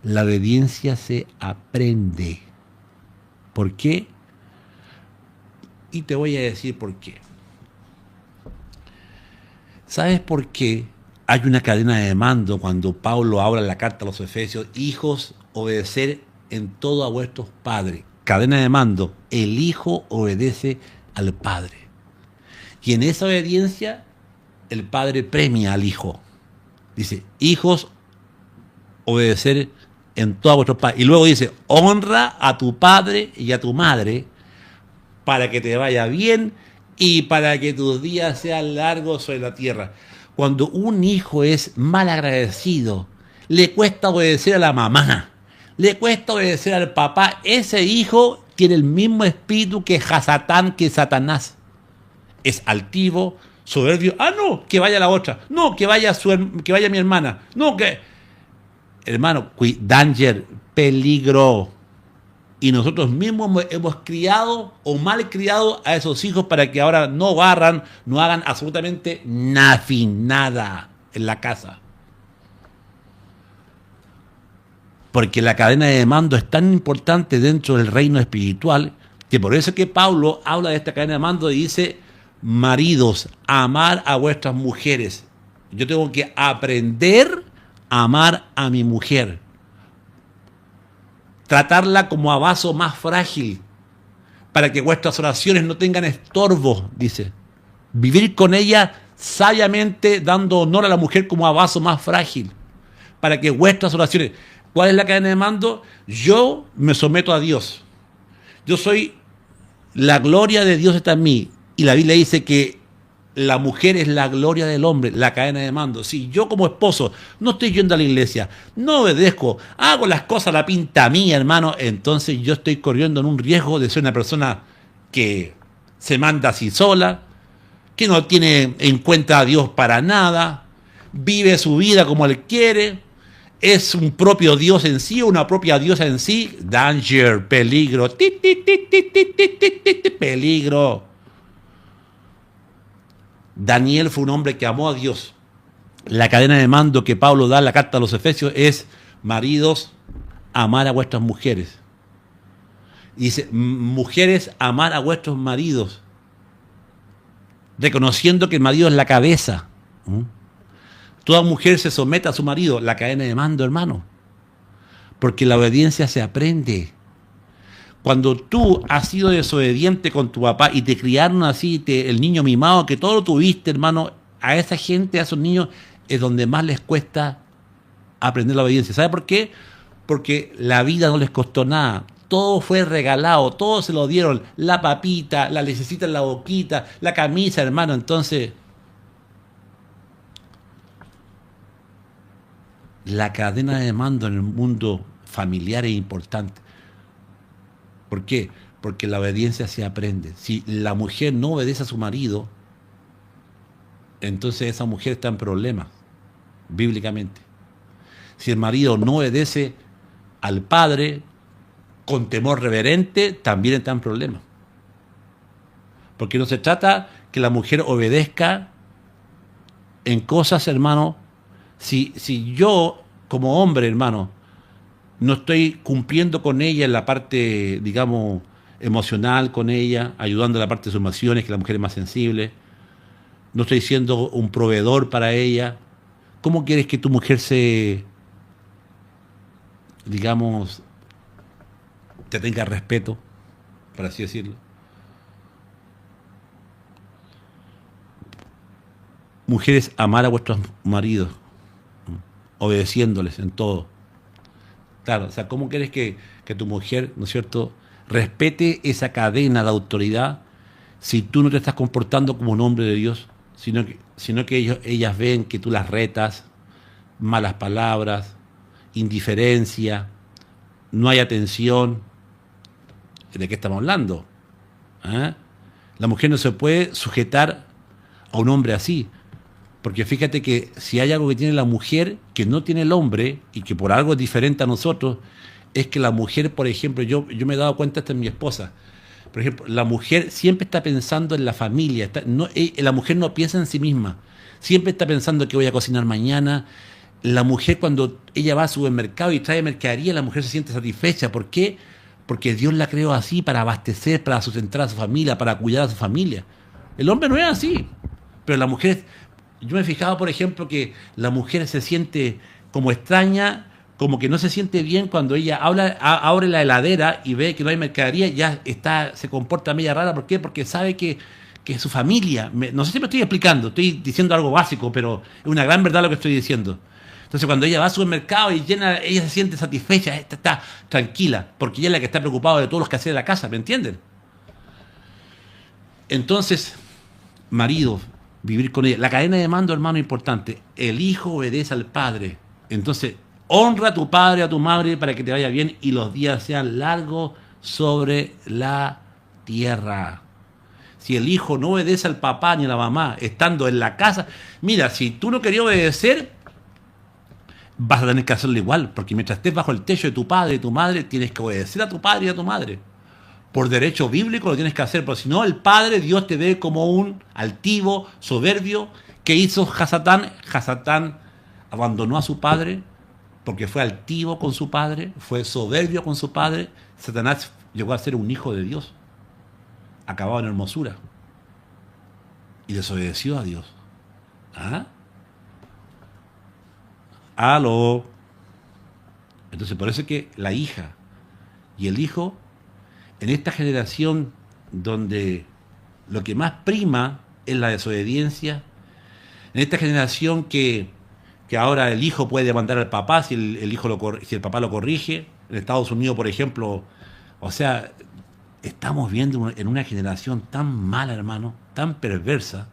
[SPEAKER 1] La obediencia se aprende. ¿Por qué? Y te voy a decir por qué. ¿Sabes por qué hay una cadena de mando cuando Pablo habla en la carta a los Efesios? Hijos, obedecer en todo a vuestros padres. Cadena de mando. El hijo obedece al padre. Y en esa obediencia, el padre premia al hijo. Dice, hijos, obedecer en todo a vuestros padres. Y luego dice, honra a tu padre y a tu madre para que te vaya bien y para que tus días sean largos sobre la tierra. Cuando un hijo es mal agradecido, le cuesta obedecer a la mamá, le cuesta obedecer al papá, ese hijo tiene el mismo espíritu que Hasatán, que Satanás. Es altivo, soberbio. Ah, no, que vaya la otra. No, que vaya mi hermana. No, que... Hermano, danger, peligro. Y nosotros mismos hemos criado o mal criado a esos hijos para que ahora no barran, no hagan absolutamente nada en la casa. Porque la cadena de mando es tan importante dentro del reino espiritual que por eso es que Pablo habla de esta cadena de mando y dice, maridos, amar a vuestras mujeres. Yo tengo que aprender a amar a mi mujer. Tratarla como a vaso más frágil, para que vuestras oraciones no tengan estorbo, dice. Vivir con ella sabiamente, dando honor a la mujer como a vaso más frágil, para que vuestras oraciones... ¿Cuál es la cadena de mando? Yo me someto a Dios. Yo soy, la gloria de Dios está en mí. Y la Biblia dice que la mujer es la gloria del hombre, la cadena de mando. Si yo como esposo no estoy yendo a la iglesia, no obedezco, hago las cosas a la pinta mía, hermano, entonces yo estoy corriendo en un riesgo de ser una persona que se manda así sola, que no tiene en cuenta a Dios para nada, vive su vida como él quiere, es un propio Dios en sí, una propia diosa en sí. Danger, peligro, peligro. Daniel fue un hombre que amó a Dios. La cadena de mando que Pablo da en la carta a los Efesios es: maridos, amar a vuestras mujeres. Y dice: mujeres, amar a vuestros maridos, reconociendo que el marido es la cabeza. Toda mujer se somete a su marido. La cadena de mando, hermano. Porque la obediencia se aprende. Cuando tú has sido desobediente con tu papá y te criaron así, el niño mimado, que todo lo tuviste, hermano, a esa gente, a esos niños, es donde más les cuesta aprender la obediencia. ¿Sabe por qué? Porque la vida no les costó nada. Todo fue regalado, todo se lo dieron. La papita, la lechecita en la boquita, la camisa, hermano. Entonces, la cadena de mando en el mundo familiar es importante. ¿Por qué? Porque la obediencia se aprende. Si la mujer no obedece a su marido, entonces esa mujer está en problemas, bíblicamente. Si el marido no obedece al padre con temor reverente, también está en problemas. Porque no se trata que la mujer obedezca en cosas, hermano. Si yo, como hombre, hermano, no estoy cumpliendo con ella en la parte, digamos, emocional con ella, ayudando en la parte de sus emociones, que la mujer es más sensible, no estoy siendo un proveedor para ella, ¿cómo quieres que tu mujer se, digamos, te tenga respeto, por así decirlo? Mujeres, amar a vuestros maridos, obedeciéndoles en todo. Claro, o sea, ¿cómo quieres que tu mujer, ¿no es cierto?, respete esa cadena de autoridad si tú no te estás comportando como un hombre de Dios, sino que ellas ven que tú las retas, malas palabras, indiferencia, no hay atención? ¿De qué estamos hablando? ¿Ah? La mujer no se puede sujetar a un hombre así. Porque fíjate que si hay algo que tiene la mujer que no tiene el hombre y que por algo es diferente a nosotros, es que la mujer, por ejemplo, yo me he dado cuenta, esta es mi esposa, por ejemplo, la mujer siempre está pensando en la familia, la mujer no piensa en sí misma, siempre está pensando que voy a cocinar mañana. La mujer, cuando ella va al supermercado y trae mercadería, la mujer se siente satisfecha. ¿Por qué? Porque Dios la creó así, para abastecer, para sustentar a su familia, para cuidar a su familia. El hombre no es así, pero la mujer... Yo me he fijado, por ejemplo, que la mujer se siente como extraña, como que no se siente bien cuando ella abre la heladera y ve que no hay mercadería, ya se comporta media rara. ¿Por qué? Porque sabe que su familia, no sé si me estoy explicando, estoy diciendo algo básico, pero es una gran verdad lo que estoy diciendo. Entonces, cuando ella va al supermercado y ella se siente satisfecha, está tranquila, porque ella es la que está preocupada de todos los quehaceres de la casa, ¿me entienden? Entonces, marido, vivir con ella. La cadena de mando, hermano, es importante. El hijo obedece al padre. Entonces, honra a tu padre, a tu madre, para que te vaya bien y los días sean largos sobre la tierra. Si el hijo no obedece al papá ni a la mamá, estando en la casa, mira, si tú no querías obedecer, vas a tener que hacerlo igual, porque mientras estés bajo el techo de tu padre y tu madre, tienes que obedecer a tu padre y a tu madre. Por derecho bíblico lo tienes que hacer, porque si no, el Padre, Dios te ve como un altivo, soberbio. ¿Qué hizo Hasatán? Hasatán abandonó a su padre porque fue altivo con su padre, fue soberbio con su padre. Satanás llegó a ser un hijo de Dios, acabado en hermosura, y desobedeció a Dios. ¿Ah? ¡Aló! Entonces, por eso es que la hija y el hijo, en esta generación donde lo que más prima es la desobediencia, en esta generación que que ahora el hijo puede demandar al papá si si el papá lo corrige. En Estados Unidos, por ejemplo, o sea, estamos viendo en una generación tan mala, hermano, tan perversa,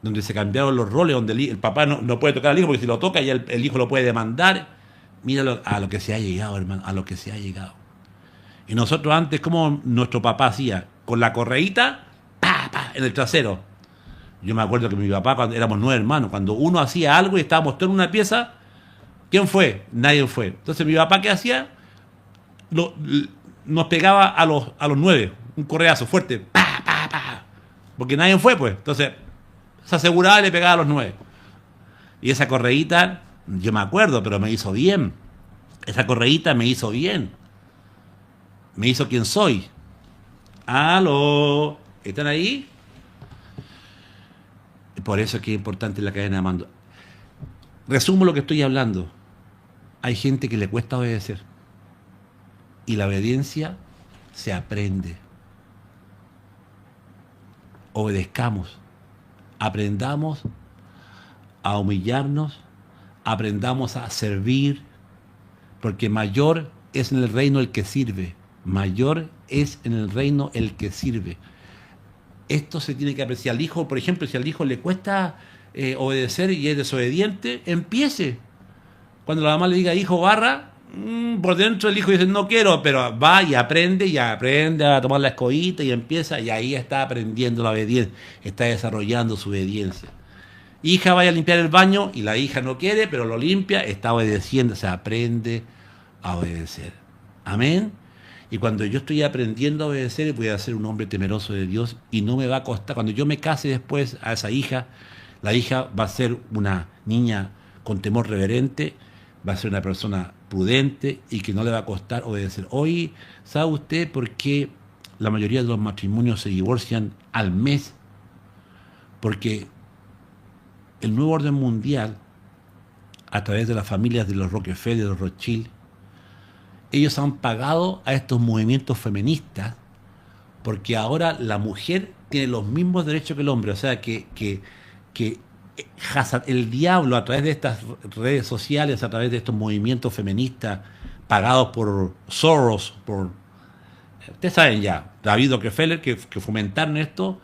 [SPEAKER 1] donde se cambiaron los roles, donde el papá no puede tocar al hijo, porque si lo toca ya el hijo lo puede demandar. Mira a lo que se ha llegado, hermano, a lo que se ha llegado. Y nosotros antes, como nuestro papá hacía, con la correíta, pa, pa, en el trasero. Yo me acuerdo que mi papá, cuando éramos 9 hermanos, cuando uno hacía algo y estábamos todos en una pieza, ¿quién fue? Nadie fue. Entonces mi papá, ¿qué hacía? Nos pegaba a los 9, un correazo fuerte, pa, pa, pa, porque nadie fue, pues. Entonces se aseguraba y le pegaba a los 9. Y esa correíta, yo me acuerdo, pero me hizo bien. Esa correíta me hizo bien. Me hizo quien soy. ¡Aló! ¿Están ahí? Por eso es que es importante la cadena de mando. Resumo lo que estoy hablando. Hay gente que le cuesta obedecer. Y la obediencia se aprende. Obedezcamos. Aprendamos a humillarnos. Aprendamos a servir. Porque mayor es en el reino el que sirve. Mayor es en el reino el que sirve. Esto se tiene que apreciar. Al hijo, por ejemplo, si al hijo le cuesta obedecer y es desobediente, empiece. Cuando la mamá le diga, hijo, barra, por dentro el hijo dice, no quiero, pero va y aprende a tomar la escobita y empieza, y ahí está aprendiendo la obediencia, está desarrollando su obediencia. Hija, vaya a limpiar el baño, y la hija no quiere, pero lo limpia, está obedeciendo, se aprende a obedecer. Amén. Y cuando yo estoy aprendiendo a obedecer, voy a ser un hombre temeroso de Dios y no me va a costar. Cuando yo me case después a esa hija, la hija va a ser una niña con temor reverente, va a ser una persona prudente y que no le va a costar obedecer. Hoy, ¿sabe usted por qué la mayoría de los matrimonios se divorcian al mes? Porque el nuevo orden mundial, a través de las familias de los Rockefeller, de los Rothschild, ellos han pagado a estos movimientos feministas porque ahora la mujer tiene los mismos derechos que el hombre. O sea, que el diablo, a través de estas redes sociales, a través de estos movimientos feministas pagados por Soros, ustedes saben ya, David Rockefeller, que fomentaron esto,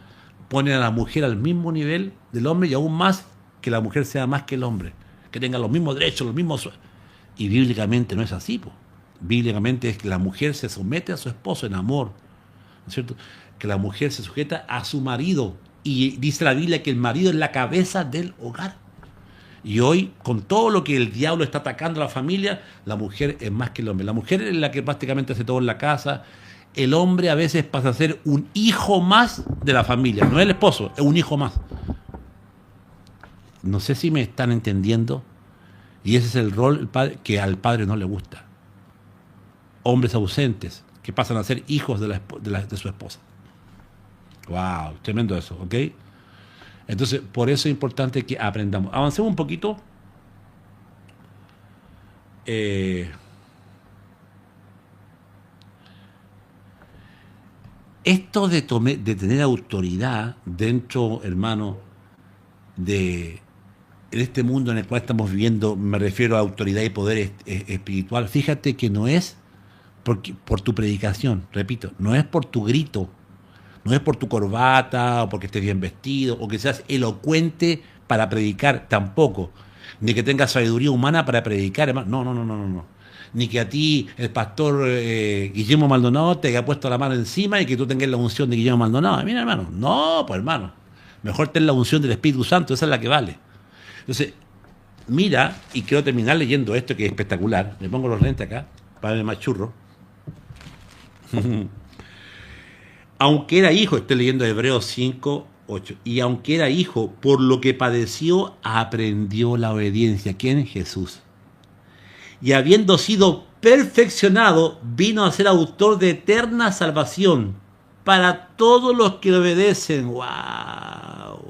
[SPEAKER 1] ponen a la mujer al mismo nivel del hombre y aún más que la mujer sea más que el hombre, que tenga los mismos derechos, los mismos... Y bíblicamente no es así, po. Bíblicamente es que la mujer se somete a su esposo en amor, ¿no es cierto? Que la mujer se sujeta a su marido, y dice la Biblia que el marido es la cabeza del hogar. Y hoy, con todo lo que el diablo está atacando a la familia, la mujer es más que el hombre. La mujer es la que prácticamente hace todo en la casa. El hombre a veces pasa a ser un hijo más de la familia, no es el esposo, es un hijo más. No sé si me están entendiendo. Y ese es el rol que al padre no le gusta. Hombres ausentes que pasan a ser hijos de su esposa. ¡Wow! Tremendo eso, ¿ok? Entonces, por eso es importante que aprendamos. Avancemos un poquito. Esto de tener autoridad dentro, hermano, en este mundo en el cual estamos viviendo, me refiero a autoridad y poder espiritual, fíjate que no es por tu predicación, repito, no es por tu grito, no es por tu corbata, o porque estés bien vestido, o que seas elocuente para predicar, tampoco, ni que tengas sabiduría humana para predicar, hermano, no. Ni que a ti el pastor Guillermo Maldonado te haya puesto la mano encima y que tú tengas la unción de Guillermo Maldonado. Mira, hermano, no, pues hermano, mejor ten la unción del Espíritu Santo, esa es la que vale. Entonces, mira, y quiero terminar leyendo esto que es espectacular. Me pongo los lentes acá para verme más churro. Aunque era hijo, estoy leyendo Hebreos 5, 8. Y aunque era hijo, por lo que padeció, aprendió la obediencia. ¿Quién? Jesús. Y habiendo sido perfeccionado, vino a ser autor de eterna salvación para todos los que le obedecen. ¡Wow!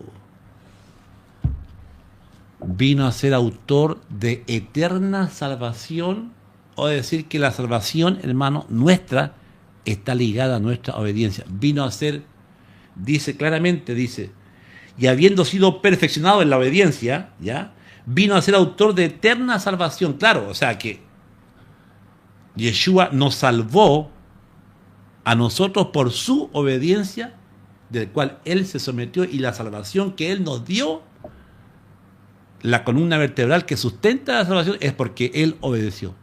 [SPEAKER 1] Vino a ser autor de eterna salvación, o decir que la salvación, hermano, nuestra, está ligada a nuestra obediencia. Vino a ser, dice claramente, y habiendo sido perfeccionado en la obediencia, ¿ya? vino a ser autor de eterna salvación. Claro, o sea que Yeshua nos salvó a nosotros por su obediencia, del cual Él se sometió, y la salvación que Él nos dio, la columna vertebral que sustenta la salvación, es porque Él obedeció.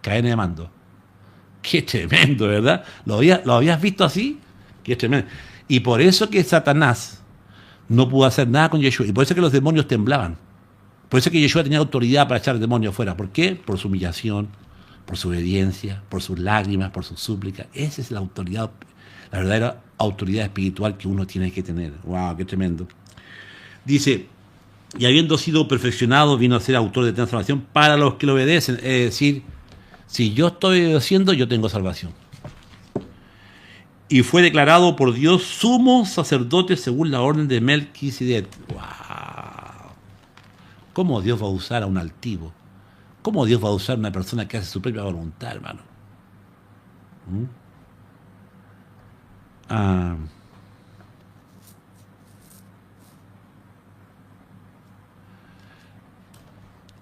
[SPEAKER 1] Cadena de mando. Qué tremendo, ¿verdad? ¿Lo habías visto así? Qué tremendo. Y por eso que Satanás no pudo hacer nada con Yeshua. Y por eso que los demonios temblaban. Por eso que Yeshua tenía autoridad para echar demonios fuera. ¿Por qué? Por su humillación, por su obediencia, por sus lágrimas, por sus súplicas. Esa es la autoridad, la verdadera autoridad espiritual que uno tiene que tener. ¡Wow! ¡Qué tremendo! Dice, y habiendo sido perfeccionado, vino a ser autor de transformación para los que lo obedecen. Es decir, si yo estoy obedeciendo, yo tengo salvación. Y fue declarado por Dios sumo sacerdote según la orden de Melquisedec. ¡Wow! ¿Cómo Dios va a usar a un altivo? ¿Cómo Dios va a usar a una persona que hace su propia voluntad, hermano?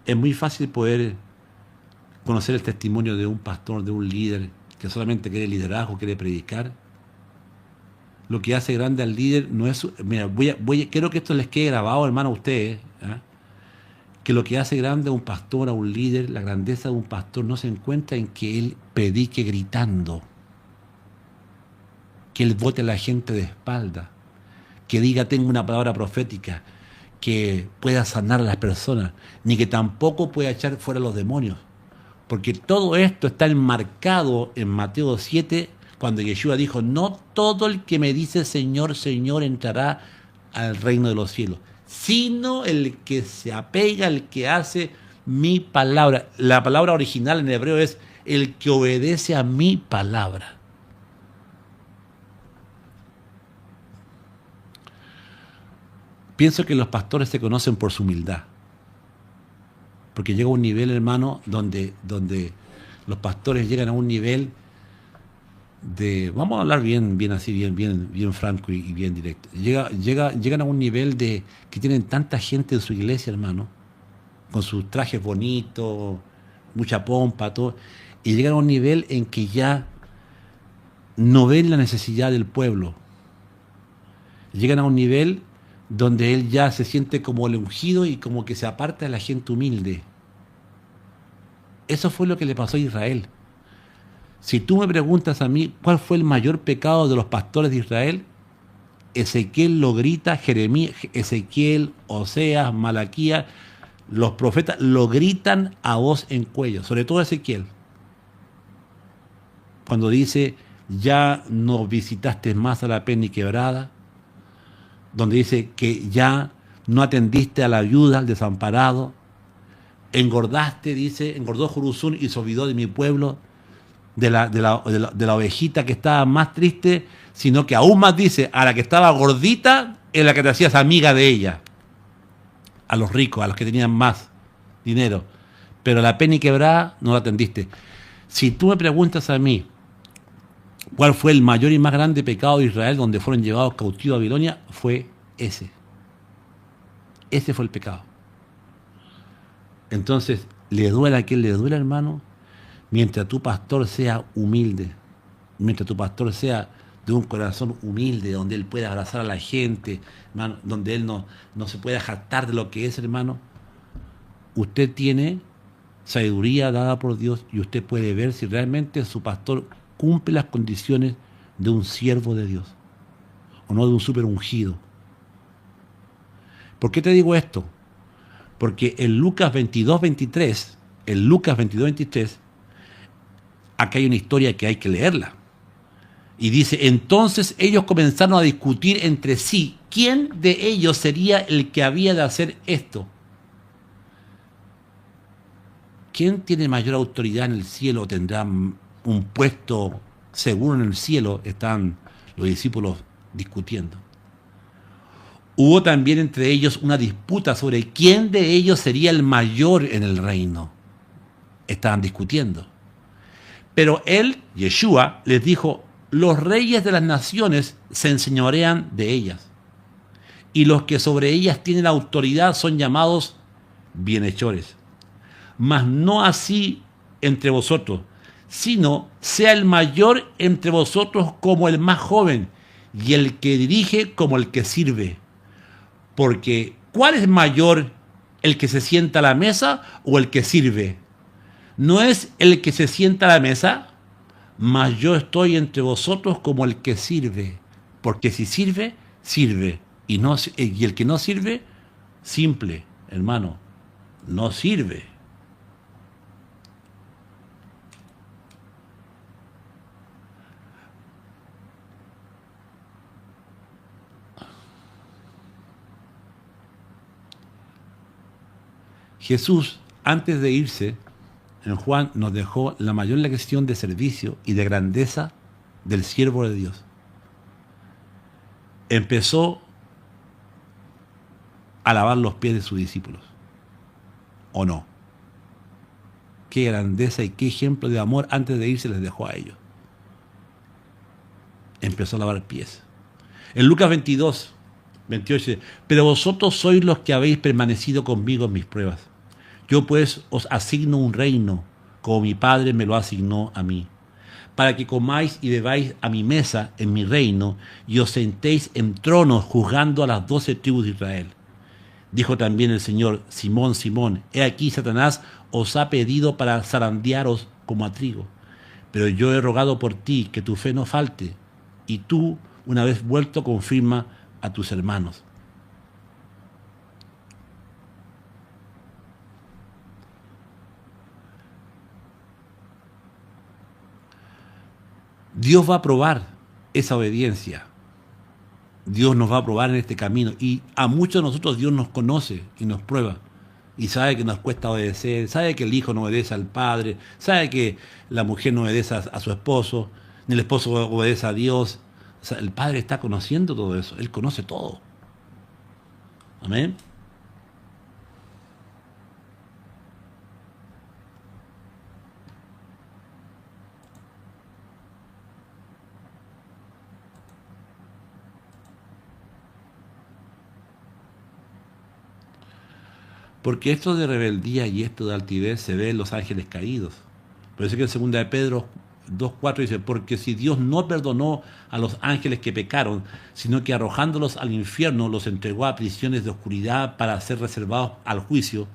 [SPEAKER 1] Es muy fácil poder conocer el testimonio de un pastor, de un líder que solamente quiere liderazgo, quiere predicar. Lo que hace grande al líder no es... Mira, quiero que esto les quede grabado, hermano, a ustedes. Que lo que hace grande a un pastor, a un líder, la grandeza de un pastor no se encuentra en que él predique gritando, que él vote a la gente de espalda, que diga tengo una palabra profética, que pueda sanar a las personas, ni que tampoco pueda echar fuera a los demonios. Porque todo esto está enmarcado en Mateo 7, cuando Yeshua dijo, no todo el que me dice Señor, Señor entrará al reino de los cielos, sino el que se apega, el que hace mi palabra. La palabra original en hebreo es el que obedece a mi palabra. Pienso que los pastores se conocen por su humildad. Porque llega un nivel, hermano, donde los pastores llegan a un nivel de, vamos a hablar bien así, bien franco y bien directo. Llegan a un nivel de que tienen tanta gente en su iglesia, hermano, con sus trajes bonitos, mucha pompa, todo, y llegan a un nivel en que ya no ven la necesidad del pueblo. Llegan a un nivel donde él ya se siente como el ungido y como que se aparta de la gente humilde. Eso fue lo que le pasó a Israel. Si tú me preguntas a mí cuál fue el mayor pecado de los pastores de Israel, Ezequiel lo grita, Ezequiel, Oseas, Malaquías, los profetas lo gritan a voz en cuello, sobre todo Ezequiel, cuando dice, ya no visitaste más a la peniquebrada, donde dice que ya no atendiste a la viuda, al desamparado, engordaste, dice, engordó Juruzún y se olvidó de mi pueblo, de la ovejita que estaba más triste, sino que aún más dice, a la que estaba gordita, es la que te hacías amiga de ella, a los ricos, a los que tenían más dinero, pero la peniquebrada no la atendiste. Si tú me preguntas a mí, ¿cuál fue el mayor y más grande pecado de Israel donde fueron llevados cautivos a Babilonia? Fue ese. Ese fue el pecado. Entonces, le duele a quien le duele, hermano, mientras tu pastor sea humilde, mientras tu pastor sea de un corazón humilde, donde él pueda abrazar a la gente, hermano, donde él no se pueda jactar de lo que es, hermano, usted tiene sabiduría dada por Dios y usted puede ver si realmente su pastor cumple las condiciones de un siervo de Dios o no de un súper ungido. ¿Por qué te digo esto? Porque en Lucas 22:23, acá hay una historia que hay que leerla. Y dice, entonces ellos comenzaron a discutir entre sí quién de ellos sería el que había de hacer esto. ¿Quién tiene mayor autoridad en el cielo? ¿Tendrá un puesto seguro en el cielo? Están los discípulos discutiendo. Hubo también entre ellos una disputa sobre quién de ellos sería el mayor en el reino. Estaban discutiendo. Pero él, Yeshua, les dijo, los reyes de las naciones se enseñorean de ellas, y los que sobre ellas tienen autoridad son llamados bienhechores. Mas no así entre vosotros, sino sea el mayor entre vosotros como el más joven, y el que dirige como el que sirve. Porque, ¿cuál es mayor, el que se sienta a la mesa o el que sirve? ¿No es el que se sienta a la mesa? Mas yo estoy entre vosotros como el que sirve. Porque si sirve, sirve. Y el que no sirve, simple, hermano, no sirve. Jesús, antes de irse, en Juan nos dejó la mayor lección de servicio y de grandeza del siervo de Dios. Empezó a lavar los pies de sus discípulos. ¿O no? Qué grandeza y qué ejemplo de amor antes de irse les dejó a ellos. Empezó a lavar pies. En Lucas 22, 28 dice, pero vosotros sois los que habéis permanecido conmigo en mis pruebas. Yo pues os asigno un reino, como mi Padre me lo asignó a mí, para que comáis y bebáis a mi mesa en mi reino, y os sentéis en tronos juzgando a las 12 tribus de Israel. Dijo también el Señor, Simón, Simón, he aquí Satanás os ha pedido para zarandearos como a trigo. Pero yo he rogado por ti que tu fe no falte, y tú, una vez vuelto, confirma a tus hermanos. Dios va a probar esa obediencia. Dios nos va a probar en este camino. Y a muchos de nosotros Dios nos conoce y nos prueba. Y sabe que nos cuesta obedecer, sabe que el hijo no obedece al padre, sabe que la mujer no obedece a su esposo, ni el esposo obedece a Dios. O sea, el Padre está conociendo todo eso, Él conoce todo. Amén. Porque esto de rebeldía y esto de altivez se ve en los ángeles caídos. Por eso que en 2 de Pedro 2:4 dice, porque si Dios no perdonó a los ángeles que pecaron, sino que arrojándolos al infierno los entregó a prisiones de oscuridad para ser reservados al juicio,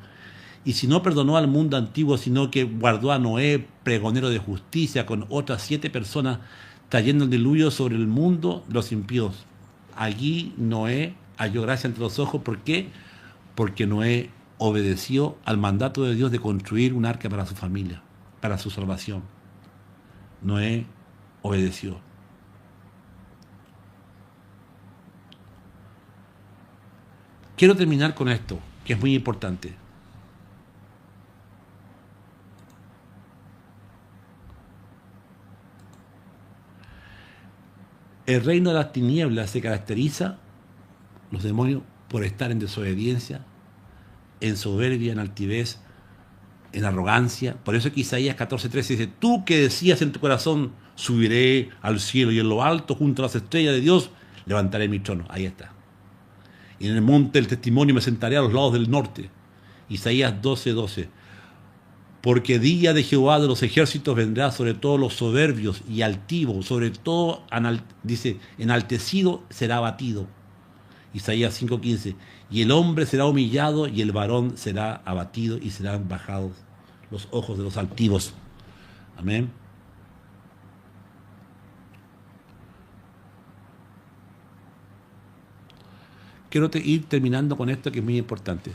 [SPEAKER 1] y si no perdonó al mundo antiguo, sino que guardó a Noé, pregonero de justicia, con otras 7 personas, trayendo el diluvio sobre el mundo los impíos. Allí Noé halló gracia entre los ojos. ¿Por qué? Porque Noé obedeció al mandato de Dios de construir un arca para su familia, para su salvación. Noé obedeció. Quiero terminar con esto, que es muy importante. El reino de las tinieblas se caracteriza, los demonios, por estar en desobediencia, en soberbia, en altivez, en arrogancia. Por eso que Isaías 14:13 dice, tú que decías en tu corazón, subiré al cielo y en lo alto, junto a las estrellas de Dios, levantaré mi trono. Ahí está. Y en el monte del testimonio me sentaré a los lados del norte. Isaías 12:12. Porque día de Jehová de los ejércitos vendrá sobre todos los soberbios y altivos, sobre todo, dice, enaltecido será abatido. Isaías 5:15. Y el hombre será humillado y el varón será abatido y serán bajados los ojos de los altivos. Amén. Quiero ir terminando con esto que es muy importante.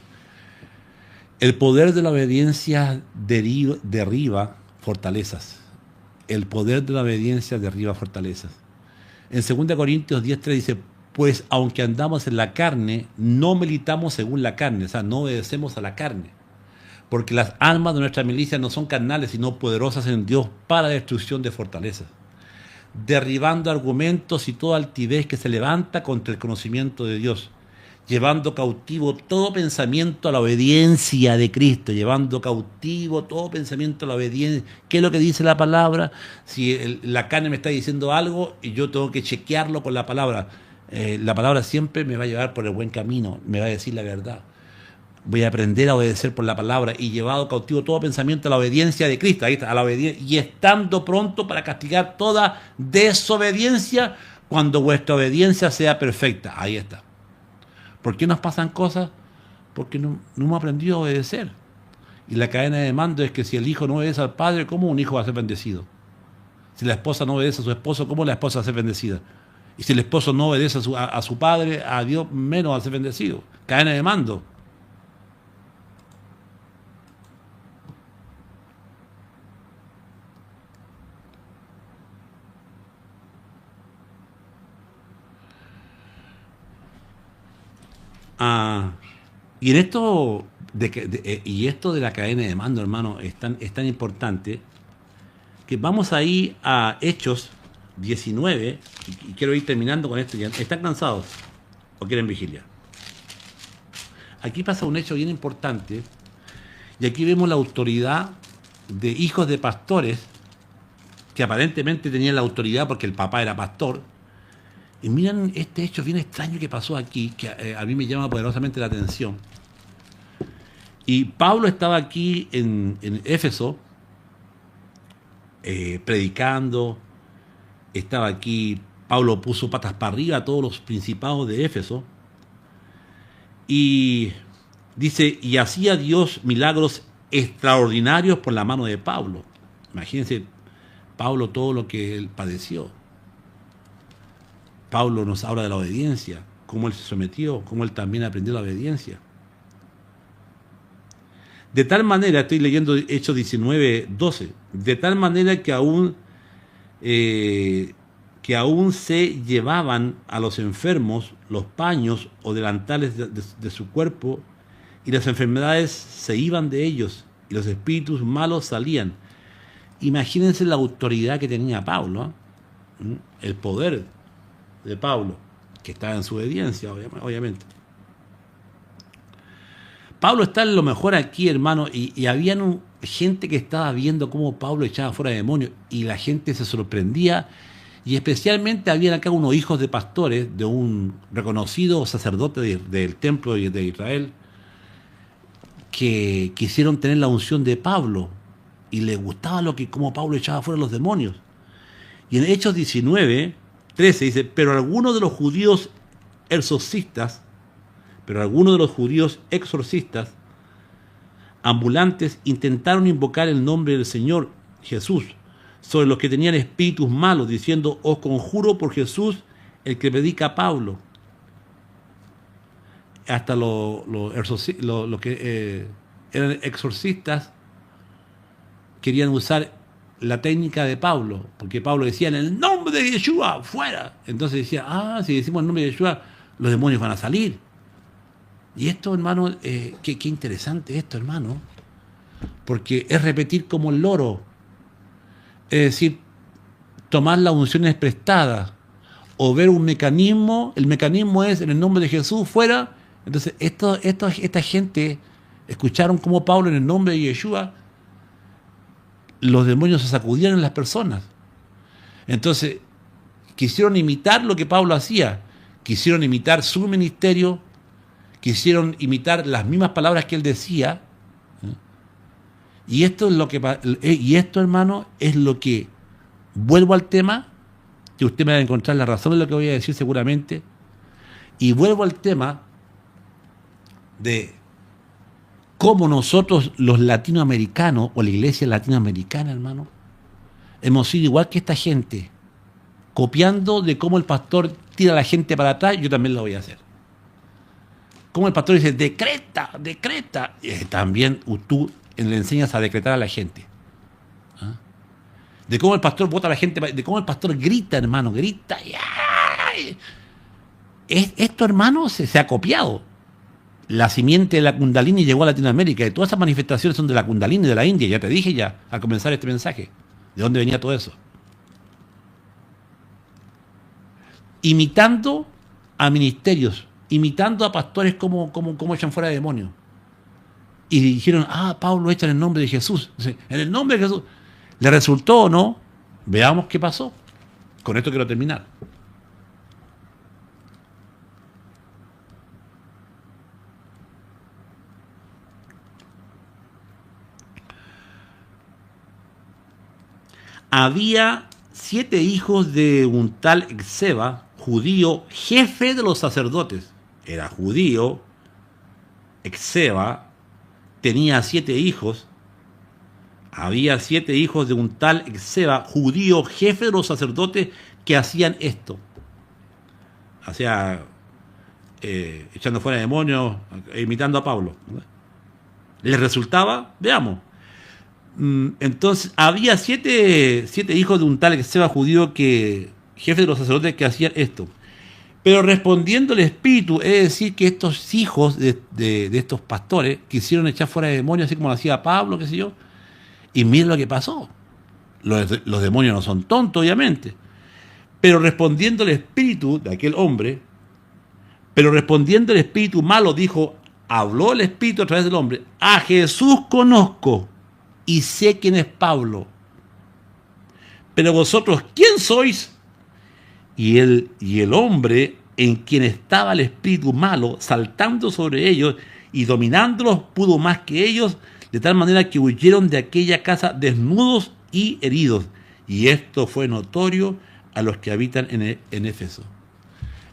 [SPEAKER 1] El poder de la obediencia derriba fortalezas. El poder de la obediencia derriba fortalezas. En 2 Corintios 10:3 dice, pues aunque andamos en la carne, no militamos según la carne, o sea, no obedecemos a la carne. Porque las armas de nuestra milicia no son carnales, sino poderosas en Dios para la destrucción de fortalezas, derribando argumentos y toda altivez que se levanta contra el conocimiento de Dios, llevando cautivo todo pensamiento a la obediencia de Cristo, llevando cautivo todo pensamiento a la obediencia. ¿Qué es lo que dice la palabra? Si la carne me está diciendo algo y yo tengo que chequearlo con la palabra. La palabra siempre me va a llevar por el buen camino, me va a decir la verdad. Voy a aprender a obedecer por la palabra y llevado cautivo todo pensamiento a la obediencia de Cristo. Ahí está, a la obediencia, y estando pronto para castigar toda desobediencia cuando vuestra obediencia sea perfecta. Ahí está. ¿Por qué nos pasan cosas? Porque no hemos aprendido a obedecer. Y la cadena de mando es que si el hijo no obedece al padre, ¿cómo un hijo va a ser bendecido? Si la esposa no obedece a su esposo, ¿cómo la esposa va a ser bendecida? Y si el esposo no obedece a su padre, a Dios menos va a ser bendecido. Cadena de mando. Y en esto y esto de la cadena de mando, hermano, es tan importante que vamos ahí a Hechos 19, y quiero ir terminando con esto. ¿Están cansados o quieren vigilia? Aquí pasa un hecho bien importante, y aquí vemos la autoridad de hijos de pastores que aparentemente tenían la autoridad porque el papá era pastor. Y miren este hecho bien extraño que pasó aquí, que a mí me llama poderosamente la atención. Y Pablo estaba aquí en Éfeso, predicando. Estaba aquí, Pablo puso patas para arriba a todos los principados de Éfeso. Y dice, y hacía Dios milagros extraordinarios por la mano de Pablo. Imagínense, Pablo todo lo que él padeció. Pablo nos habla de la obediencia, cómo él se sometió, cómo él también aprendió la obediencia. De tal manera, estoy leyendo Hechos 19:12, de tal manera que aún se llevaban a los enfermos los paños o delantales de su cuerpo, y las enfermedades se iban de ellos, y los espíritus malos salían. Imagínense la autoridad que tenía Pablo, ¿eh? El poder de Pablo, que estaba en su obediencia, obviamente. Pablo está en lo mejor aquí, hermano, y había gente que estaba viendo cómo Pablo echaba fuera demonios, y la gente se sorprendía, y especialmente había acá unos hijos de pastores de un reconocido sacerdote del templo de Israel, que quisieron tener la unción de Pablo, y les gustaba cómo Pablo echaba fuera los demonios. Y en Hechos 19:13 dice, pero algunos de los judíos exorcistas ambulantes intentaron invocar el nombre del Señor Jesús sobre los que tenían espíritus malos, diciendo, os conjuro por Jesús, el que predica a Pablo. Hasta los que eran exorcistas querían usar la técnica de Pablo, porque Pablo decía, en el nombre de Yeshua, fuera. Entonces decía, si decimos el nombre de Yeshua, los demonios van a salir. Y esto, hermano, qué interesante esto, hermano, porque es repetir como el loro, es decir, tomar las unciones prestadas, o ver un mecanismo, el mecanismo es, en el nombre de Jesús, fuera. Entonces, esta gente escucharon cómo Pablo, en el nombre de Yeshua, los demonios se sacudían en las personas. Entonces, quisieron imitar lo que Pablo hacía, quisieron imitar su ministerio, quisieron imitar las mismas palabras que él decía. Y esto, hermano, es lo que, vuelvo al tema, que usted me va a encontrar la razón de lo que voy a decir seguramente, y vuelvo al tema de cómo nosotros los latinoamericanos, o la iglesia latinoamericana, hermano, hemos sido igual que esta gente, copiando de cómo el pastor tira a la gente para atrás. Yo también lo voy a hacer. Como el pastor dice, decreta, también tú le enseñas a decretar a la gente. De cómo el pastor vota a la gente, de cómo el pastor grita, hermano, grita. Esto, hermano, se ha copiado. La simiente de la Kundalini llegó a Latinoamérica, y todas esas manifestaciones son de la Kundalini, de la India. Ya te dije ya, al comenzar este mensaje, de dónde venía todo eso. Imitando a ministerios, imitando a pastores como echan fuera de demonios. Y dijeron, Pablo echa en el nombre de Jesús. En el nombre de Jesús. ¿Le resultó o no? Veamos qué pasó. Con esto quiero terminar. había 7 hijos de un tal Exeba, judío, jefe de los sacerdotes. Era judío, Exeba, tenía 7 hijos. Había 7 hijos de un tal Exeba, judío, jefe de los sacerdotes, que hacían esto. O sea, echando fuera demonios, imitando a Pablo. ¿Les resultaba? Veamos. Entonces, había 7 hijos de un tal Exeba, judío, jefe de los sacerdotes, que hacían esto. Pero respondiendo el Espíritu, es decir, que estos hijos de estos pastores quisieron echar fuera de demonios, así como lo hacía Pablo, qué sé yo. Y miren lo que pasó. Los demonios no son tontos, obviamente. Pero respondiendo el espíritu de aquel hombre, pero respondiendo el espíritu malo, dijo, habló el espíritu a través del hombre, a Jesús conozco y sé quién es Pablo. Pero vosotros, ¿quién sois? Y el hombre en quien estaba el espíritu malo, saltando sobre ellos y dominándolos, pudo más que ellos, de tal manera que huyeron de aquella casa desnudos y heridos. Y esto fue notorio a los que habitan en Éfeso.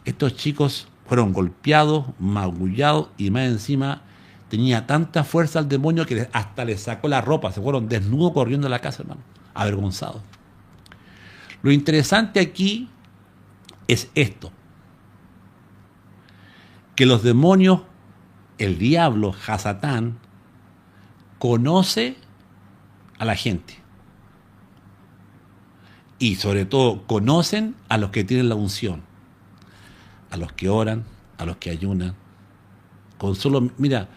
[SPEAKER 1] Estos chicos fueron golpeados, magullados, y más encima tenía tanta fuerza el demonio que hasta les sacó la ropa. Se fueron desnudos corriendo a la casa, hermano, avergonzados. Lo interesante aquí es esto: que los demonios, el diablo, Hasatán, conoce a la gente. Y sobre todo, conocen a los que tienen la unción. A los que oran, a los que ayunan. Con solo, mira,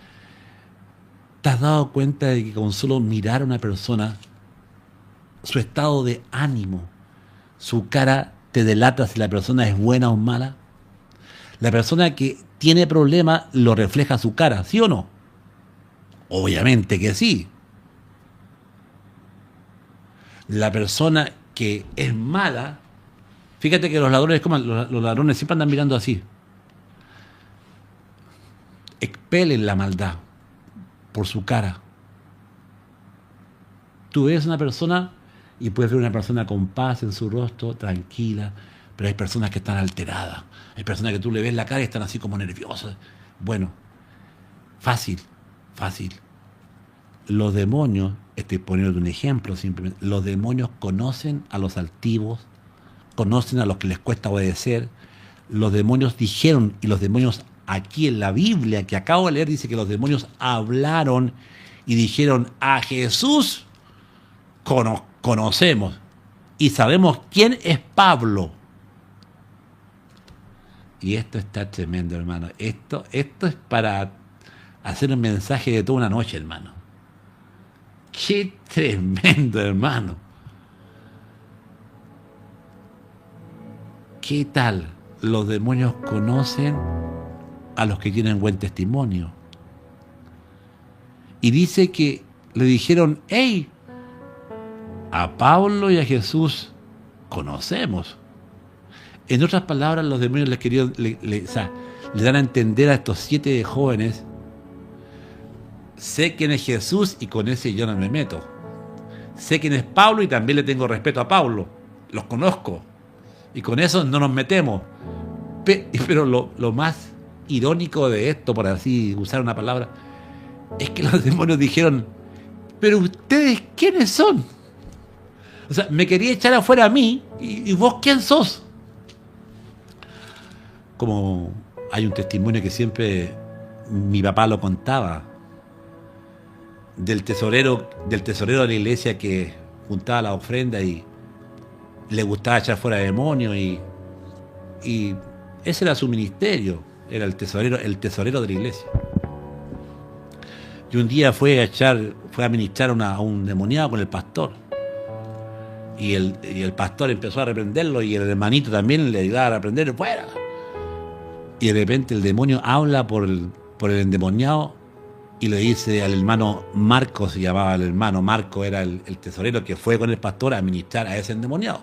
[SPEAKER 1] ¿te has dado cuenta de que con solo mirar a una persona, su estado de ánimo, su cara te delata si la persona es buena o mala? La persona que tiene problemas lo refleja su cara, ¿sí o no? Obviamente que sí. La persona que es mala, fíjate que los ladrones siempre andan mirando así. Expelen la maldad por su cara. Tú ves una persona y puedes ver una persona con paz en su rostro, tranquila, pero hay personas que están alteradas. Hay personas que tú le ves la cara y están así como nerviosas. Bueno, fácil. Los demonios, estoy poniendo un ejemplo simplemente, los demonios conocen a los altivos, conocen a los que les cuesta obedecer. Los demonios dijeron, y los demonios aquí en la Biblia que acabo de leer dice que los demonios hablaron y dijeron, a Jesús conocemos y sabemos quién es Pablo. Y esto está tremendo, hermano. Esto es para hacer un mensaje de toda una noche, hermano. Qué tremendo, hermano. ¿Qué tal? Los demonios conocen a los que tienen buen testimonio. Y dice que le dijeron, hey, a Pablo y a Jesús conocemos. En otras palabras, los demonios le dan a entender a estos 7 jóvenes, sé quién es Jesús y con ese yo no me meto. Sé quién es Pablo y también le tengo respeto a Pablo. Los conozco. Y con eso no nos metemos. Pero lo más irónico de esto, por así usar una palabra, es que los demonios dijeron, pero ustedes, ¿quiénes son? O sea, me quería echar afuera a mí, y vos, ¿quién sos? Como hay un testimonio que siempre mi papá lo contaba, del tesorero de la iglesia que juntaba la ofrenda y le gustaba echar fuera demonios, y ese era su ministerio, era el tesorero de la iglesia. Y un día fue a ministrar a un demoniado con el pastor. Y el pastor empezó a reprenderlo y el hermanito también le ayudaba a reprender, ¡fuera! Y de repente el demonio habla por el endemoniado y le dice al hermano Marco, se llamaba el hermano Marco, era el tesorero que fue con el pastor a ministrar a ese endemoniado.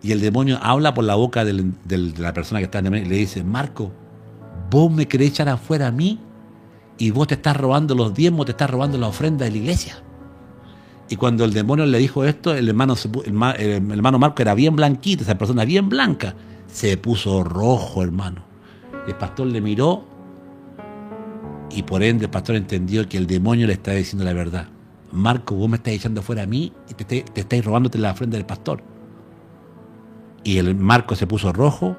[SPEAKER 1] Y el demonio habla por la boca de la persona que está en el demonio y le dice, Marco, vos me querés echar afuera a mí y vos te estás robando los diezmos, te estás robando la ofrenda de la iglesia. Y cuando el demonio le dijo esto, el hermano Marco era bien blanquito, esa persona bien blanca. Se puso rojo, hermano. El pastor le miró y por ende el pastor entendió que el demonio le estaba diciendo la verdad. Marco, vos me estás echando fuera a mí y te estáis robándote la frente del pastor. Y el Marco se puso rojo.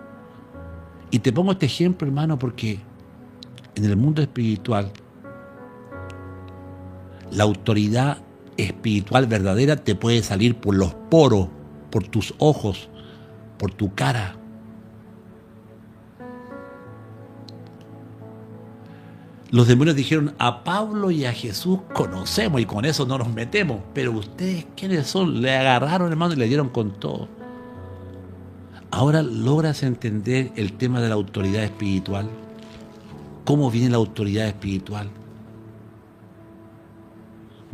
[SPEAKER 1] Y te pongo este ejemplo, hermano, porque en el mundo espiritual, la autoridad espiritual verdadera te puede salir por los poros, por tus ojos, por tu cara. Los demonios dijeron, a Pablo y a Jesús conocemos y con eso no nos metemos, pero ustedes, ¿quiénes son? Le agarraron, hermano, y le dieron con todo. Ahora logras entender el tema de la autoridad espiritual. ¿Cómo viene la autoridad espiritual?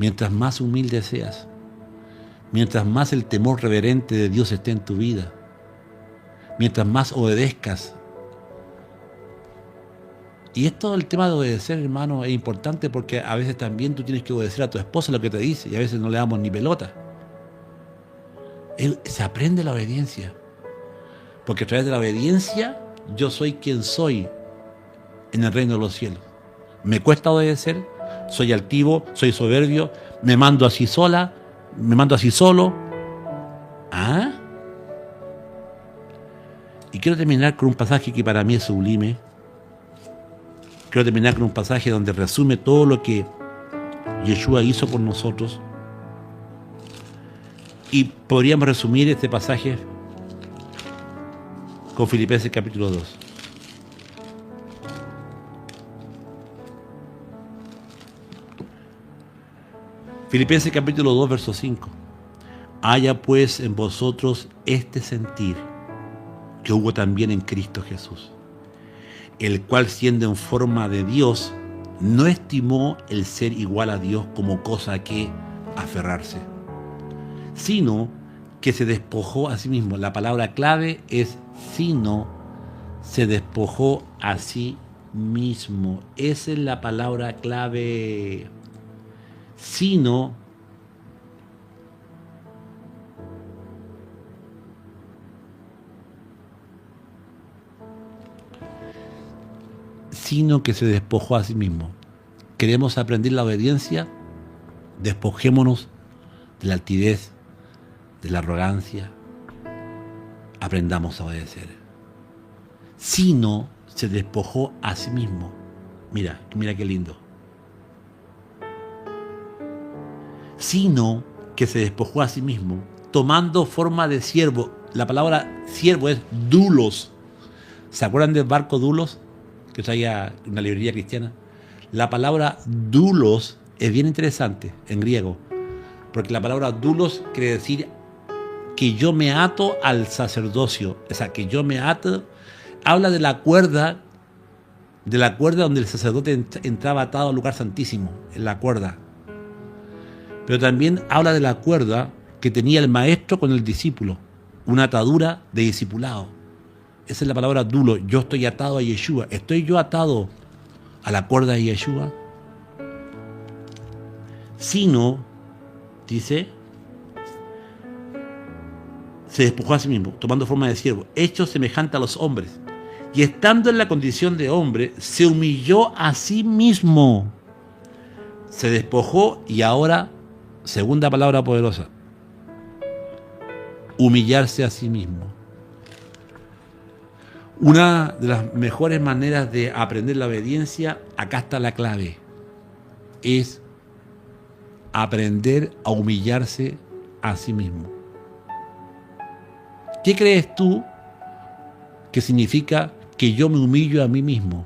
[SPEAKER 1] Mientras más humilde seas, mientras más el temor reverente de Dios esté en tu vida, mientras más obedezcas. Y esto, el tema de obedecer, hermano, es importante porque a veces también tú tienes que obedecer a tu esposa lo que te dice y a veces no le damos ni pelota. Se aprende la obediencia. Porque a través de la obediencia yo soy quien soy en el reino de los cielos. Me cuesta obedecer, soy altivo, soy soberbio, me mando así sola, me mando así solo. ¿Ah? Y quiero terminar con un pasaje que para mí es sublime. Quiero terminar con un pasaje donde resume todo lo que Yeshua hizo por nosotros. Y podríamos resumir este pasaje con Filipenses capítulo 2. Filipenses capítulo 2, verso 5. Haya pues en vosotros este sentir que hubo también en Cristo Jesús, el cual siendo en forma de Dios, no estimó el ser igual a Dios como cosa a que aferrarse, sino que se despojó a sí mismo. La palabra clave es sino, se despojó a sí mismo. Esa es la palabra clave. Sino que se despojó a sí mismo. ¿Queremos aprender la obediencia? Despojémonos de la altivez, de la arrogancia. Aprendamos a obedecer. Sino se despojó a sí mismo. Mira qué lindo. Sino que se despojó a sí mismo, tomando forma de siervo. La palabra siervo es doulos. ¿Se acuerdan del barco doulos? Que traía una librería cristiana. La palabra doulos es bien interesante en griego, porque la palabra doulos quiere decir que yo me ato al sacerdocio. O sea, que yo me ato, habla de la cuerda donde el sacerdote entraba atado al lugar santísimo, en la cuerda. Pero también habla de la cuerda que tenía el maestro con el discípulo, una atadura de discipulado. Esa es la palabra dulo. Yo estoy atado a Yeshua. ¿Estoy yo atado a la cuerda de Yeshua? Sino, dice, se despojó a sí mismo, tomando forma de siervo, hecho semejante a los hombres. Y estando en la condición de hombre, se humilló a sí mismo. Se despojó y ahora, segunda palabra poderosa, humillarse a sí mismo. Una de las mejores maneras de aprender la obediencia, acá está la clave, es aprender a humillarse a sí mismo. ¿Qué crees tú que significa que yo me humillo a mí mismo?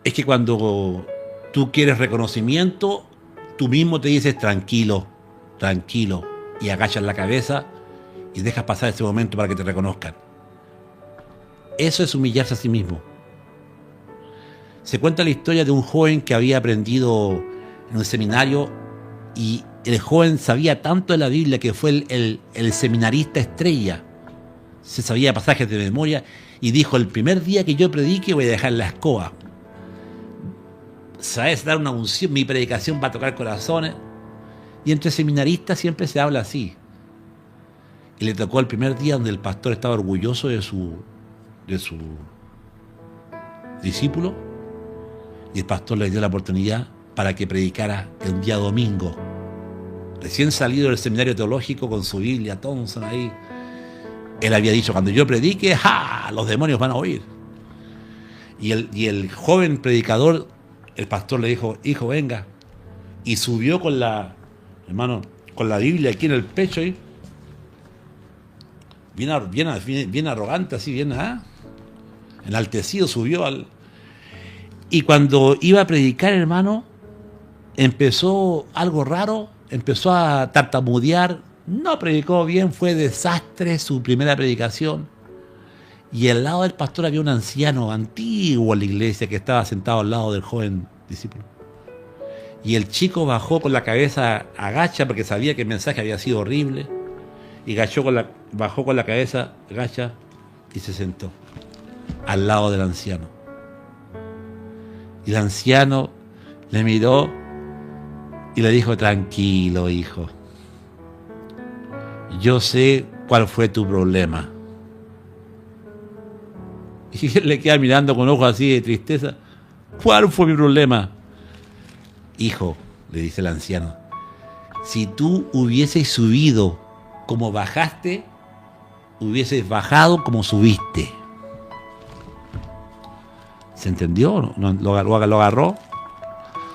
[SPEAKER 1] Es que cuando tú quieres reconocimiento, tú mismo te dices tranquilo, tranquilo, y agachas la cabeza y dejas pasar ese momento para que te reconozcan. Eso es humillarse a sí mismo. Se cuenta la historia de un joven que había aprendido en un seminario y el joven sabía tanto de la Biblia que fue el seminarista estrella. Se sabía pasajes de memoria y dijo, el primer día que yo predique voy a dejar la escoba. se va a desatar una unción, mi predicación va a tocar corazones. Y entre seminaristas siempre se habla así. Y le tocó el primer día donde el pastor estaba orgulloso de su discípulo, y el pastor le dio la oportunidad para que predicara el día domingo. Recién salido del seminario teológico con su Biblia, Thompson ahí. Él había dicho, cuando yo predique, ¡ja!, los demonios van a oír. Y el joven predicador, el pastor le dijo, hijo, venga. Y subió con la Biblia aquí en el pecho, y bien arrogante, así, bien enaltecido, subió Y cuando iba a predicar, hermano, empezó algo raro, empezó a tartamudear, no predicó bien, fue desastre su primera predicación. Y al lado del pastor había un anciano antiguo en la iglesia que estaba sentado al lado del joven discípulo. Y el chico bajó con la cabeza agacha porque sabía que el mensaje había sido horrible. Y bajó con la cabeza agacha y se sentó al lado del anciano. Y el anciano le miró y le dijo, tranquilo, hijo. Yo sé cuál fue tu problema. Y él le queda mirando con ojos así de tristeza. ¿Cuál fue mi problema? Hijo, le dice el anciano, si tú hubieses subido como bajaste, hubieses bajado como subiste. ¿Se entendió? ¿Lo agarró?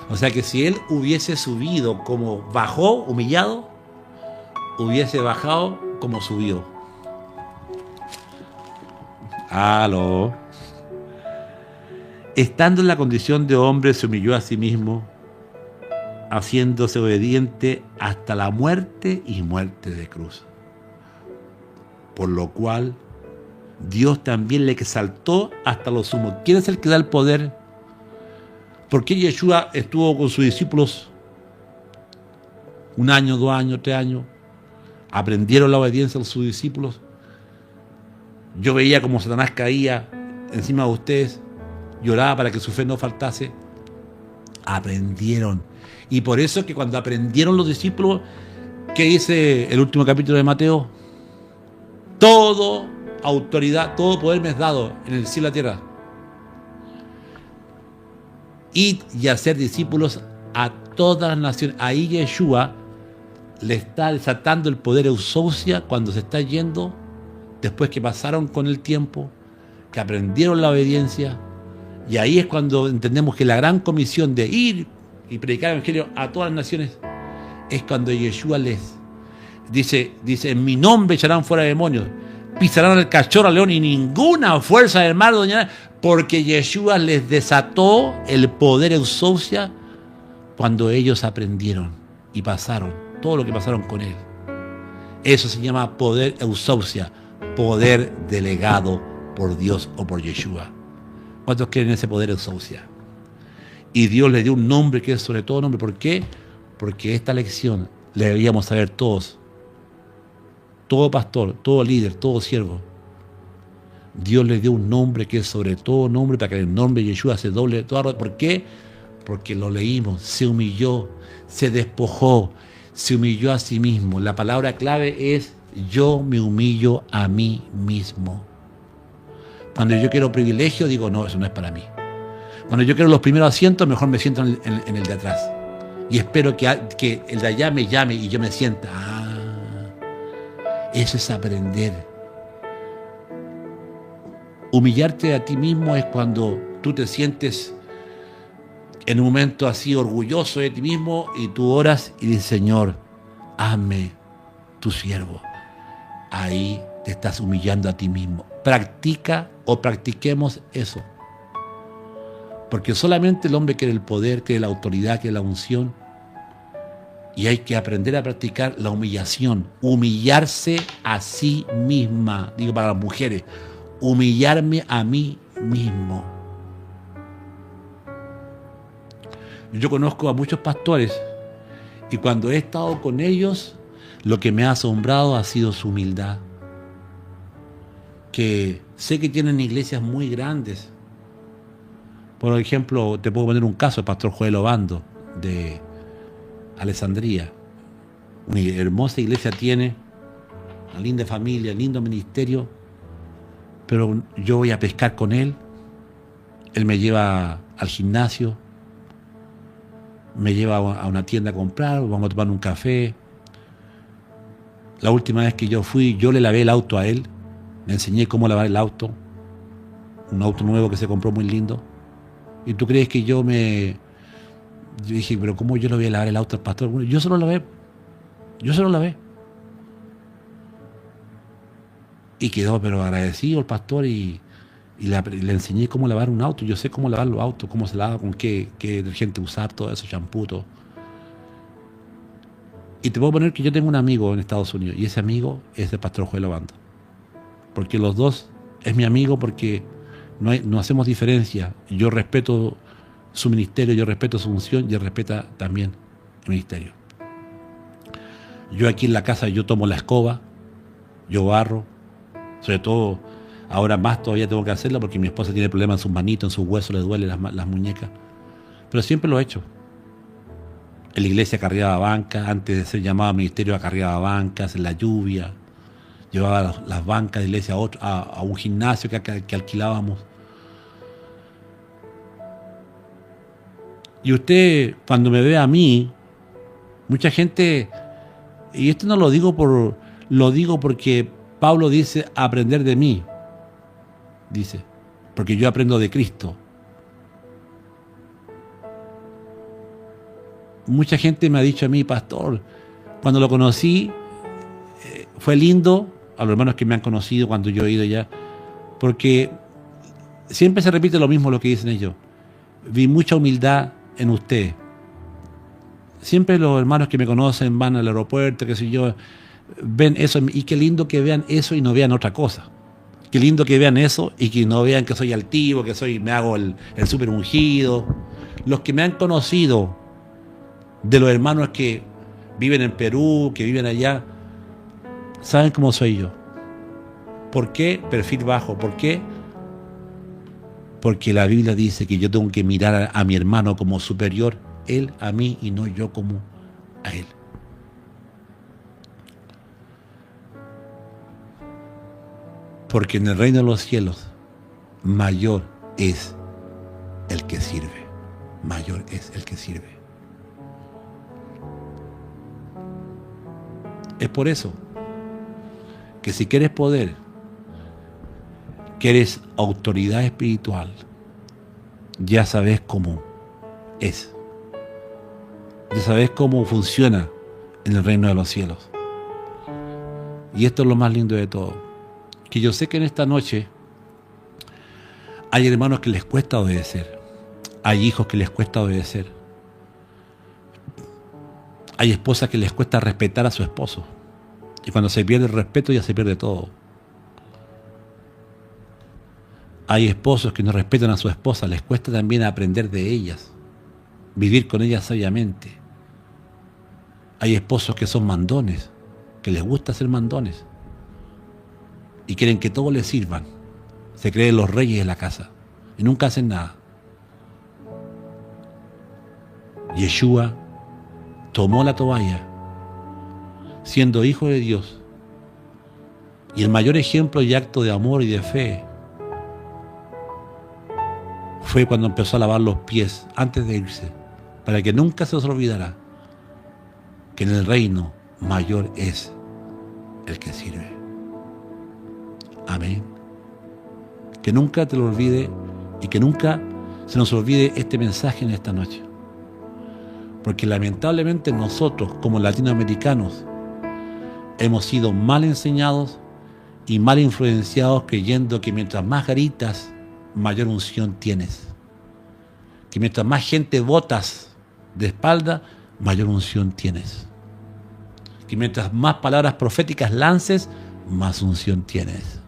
[SPEAKER 1] O sea que si él hubiese subido como bajó, humillado, hubiese bajado como subió. ¡Aló! Estando en la condición de hombre, se humilló a sí mismo, haciéndose obediente hasta la muerte y muerte de cruz. Por lo cual, Dios también le exaltó hasta lo sumo. ¿Quién es el que da el poder? ¿Por qué Yeshua estuvo con sus discípulos 1 año, 2 años, 3 años? ¿Aprendieron la obediencia de sus discípulos? Yo veía como Satanás caía encima de ustedes, lloraba para que su fe no faltase. Aprendieron. Y por eso es que cuando aprendieron los discípulos, ¿qué dice el último capítulo de Mateo? Todo autoridad, todo poder me es dado en el cielo y la tierra. Id y hacer discípulos a todas las naciones. Ahí Yeshua le está desatando el poder eusousia cuando se está yendo, después que pasaron con el tiempo, que aprendieron la obediencia. Y ahí es cuando entendemos que la gran comisión de ir y predicar el evangelio a todas las naciones es cuando Yeshua les dice, en mi nombre echarán fuera demonios, pisarán al cachorro, al león, y ninguna fuerza del mar doñará, porque Yeshua les desató el poder eusousia cuando ellos aprendieron y pasaron todo lo que pasaron con él. Eso se llama poder eusousia, poder delegado por Dios o por Yeshua. ¿Cuántos creen en ese poder eusousia? Y Dios le dio un nombre que es sobre todo nombre. ¿Por qué? Porque esta lección le deberíamos saber todos. Todo pastor, todo líder, todo siervo. Dios le dio un nombre que es sobre todo nombre, para que el nombre de Yeshua se doble todo. ¿Por qué? Porque lo leímos, se humilló, se despojó, se humilló a sí mismo. La palabra clave es: yo me humillo a mí mismo. Cuando yo quiero privilegio, digo, no, eso no es para mí. Cuando yo quiero los primeros asientos, mejor me siento en el de atrás. Y espero que el de allá me llame y yo me sienta. Eso es aprender. Humillarte a ti mismo es cuando tú te sientes en un momento así orgulloso de ti mismo y tú oras y dices: Señor, hazme tu siervo. Ahí te estás humillando a ti mismo. Practica o practiquemos eso. Porque solamente el hombre quiere el poder, quiere la autoridad, quiere la unción. Y hay que aprender a practicar la humillación. Humillarse a sí misma. Digo para las mujeres, humillarme a mí mismo. Yo conozco a muchos pastores y cuando he estado con ellos, lo que me ha asombrado ha sido su humildad. Que sé que tienen iglesias muy grandes, Por ejemplo, te puedo poner un caso, el pastor Joel Obando, de Alessandría. Una hermosa iglesia tiene, una linda familia, lindo ministerio, pero yo voy a pescar con él me lleva al gimnasio, me lleva a una tienda a comprar, vamos a tomar un café. La última vez que yo fui, yo le lavé el auto a él, le enseñé cómo lavar el auto, un auto nuevo que se compró muy lindo. ¿Y tú crees que yo dije, pero cómo yo le voy a lavar el auto al pastor? Bueno, yo se lo lavé. Y quedó pero agradecido el pastor y le enseñé cómo lavar un auto. Yo sé cómo lavar los autos, cómo se lava, con qué detergente usar, todo eso, champú, todo. Y te puedo poner que yo tengo un amigo en Estados Unidos y ese amigo es el pastor Joel Obando. Porque los dos es mi amigo porque no hacemos diferencia. Yo respeto su ministerio, yo respeto su función y él respeta también el ministerio. Yo aquí en la casa, yo tomo la escoba, yo barro, sobre todo ahora más todavía tengo que hacerlo porque mi esposa tiene problemas en sus manitos, en sus huesos, le duelen las muñecas. Pero siempre lo he hecho. En la iglesia cargaba bancas, antes de ser llamado al ministerio cargaba bancas, en la lluvia. Llevaba las bancas de la iglesia a un gimnasio que alquilábamos. Y usted, cuando me ve a mí, mucha gente, y esto no lo digo porque Pablo dice aprender de mí. Dice, porque yo aprendo de Cristo. Mucha gente me ha dicho a mí, pastor, cuando lo conocí, fue lindo, a los hermanos que me han conocido cuando yo he ido allá, porque siempre se repite lo mismo lo que dicen ellos. Vi mucha humildad en usted. Siempre los hermanos que me conocen van al aeropuerto, qué sé yo, ven eso, y qué lindo que vean eso y no vean otra cosa. Qué lindo que vean eso y que no vean que soy altivo, me hago el súper ungido. Los que me han conocido, de los hermanos que viven en Perú, que viven allá, saben cómo soy yo. ¿Por qué? Perfil bajo. ¿Por qué? Porque la Biblia dice que yo tengo que mirar a mi hermano como superior, él a mí y no yo como a él. Porque en el reino de los cielos, mayor es el que sirve. Mayor es el que sirve. Es por eso que si quieres poder, quieres autoridad espiritual, ya sabes cómo es. Ya sabes cómo funciona en el reino de los cielos. Y esto es lo más lindo de todo. Que yo sé que en esta noche hay hermanos que les cuesta obedecer. Hay hijos que les cuesta obedecer. Hay esposas que les cuesta respetar a su esposo. Y cuando se pierde el respeto ya se pierde todo. Hay esposos que no respetan a su esposa, les cuesta también aprender de ellas, vivir con ellas sabiamente. Hay esposos que son mandones, que les gusta ser mandones y quieren que todo les sirvan. Se creen los reyes de la casa y nunca hacen nada. Yeshua tomó la toalla, siendo hijo de Dios, y el mayor ejemplo y acto de amor y de fe fue cuando empezó a lavar los pies antes de irse, para que nunca se os olvidara que en el reino mayor es el que sirve. Amén. Que nunca te lo olvide y que nunca se nos olvide este mensaje en esta noche. Porque lamentablemente nosotros, como latinoamericanos, hemos sido mal enseñados y mal influenciados creyendo que mientras más gritas, mayor unción tienes. Que mientras más gente botas de espalda, mayor unción tienes. Que mientras más palabras proféticas lances, más unción tienes.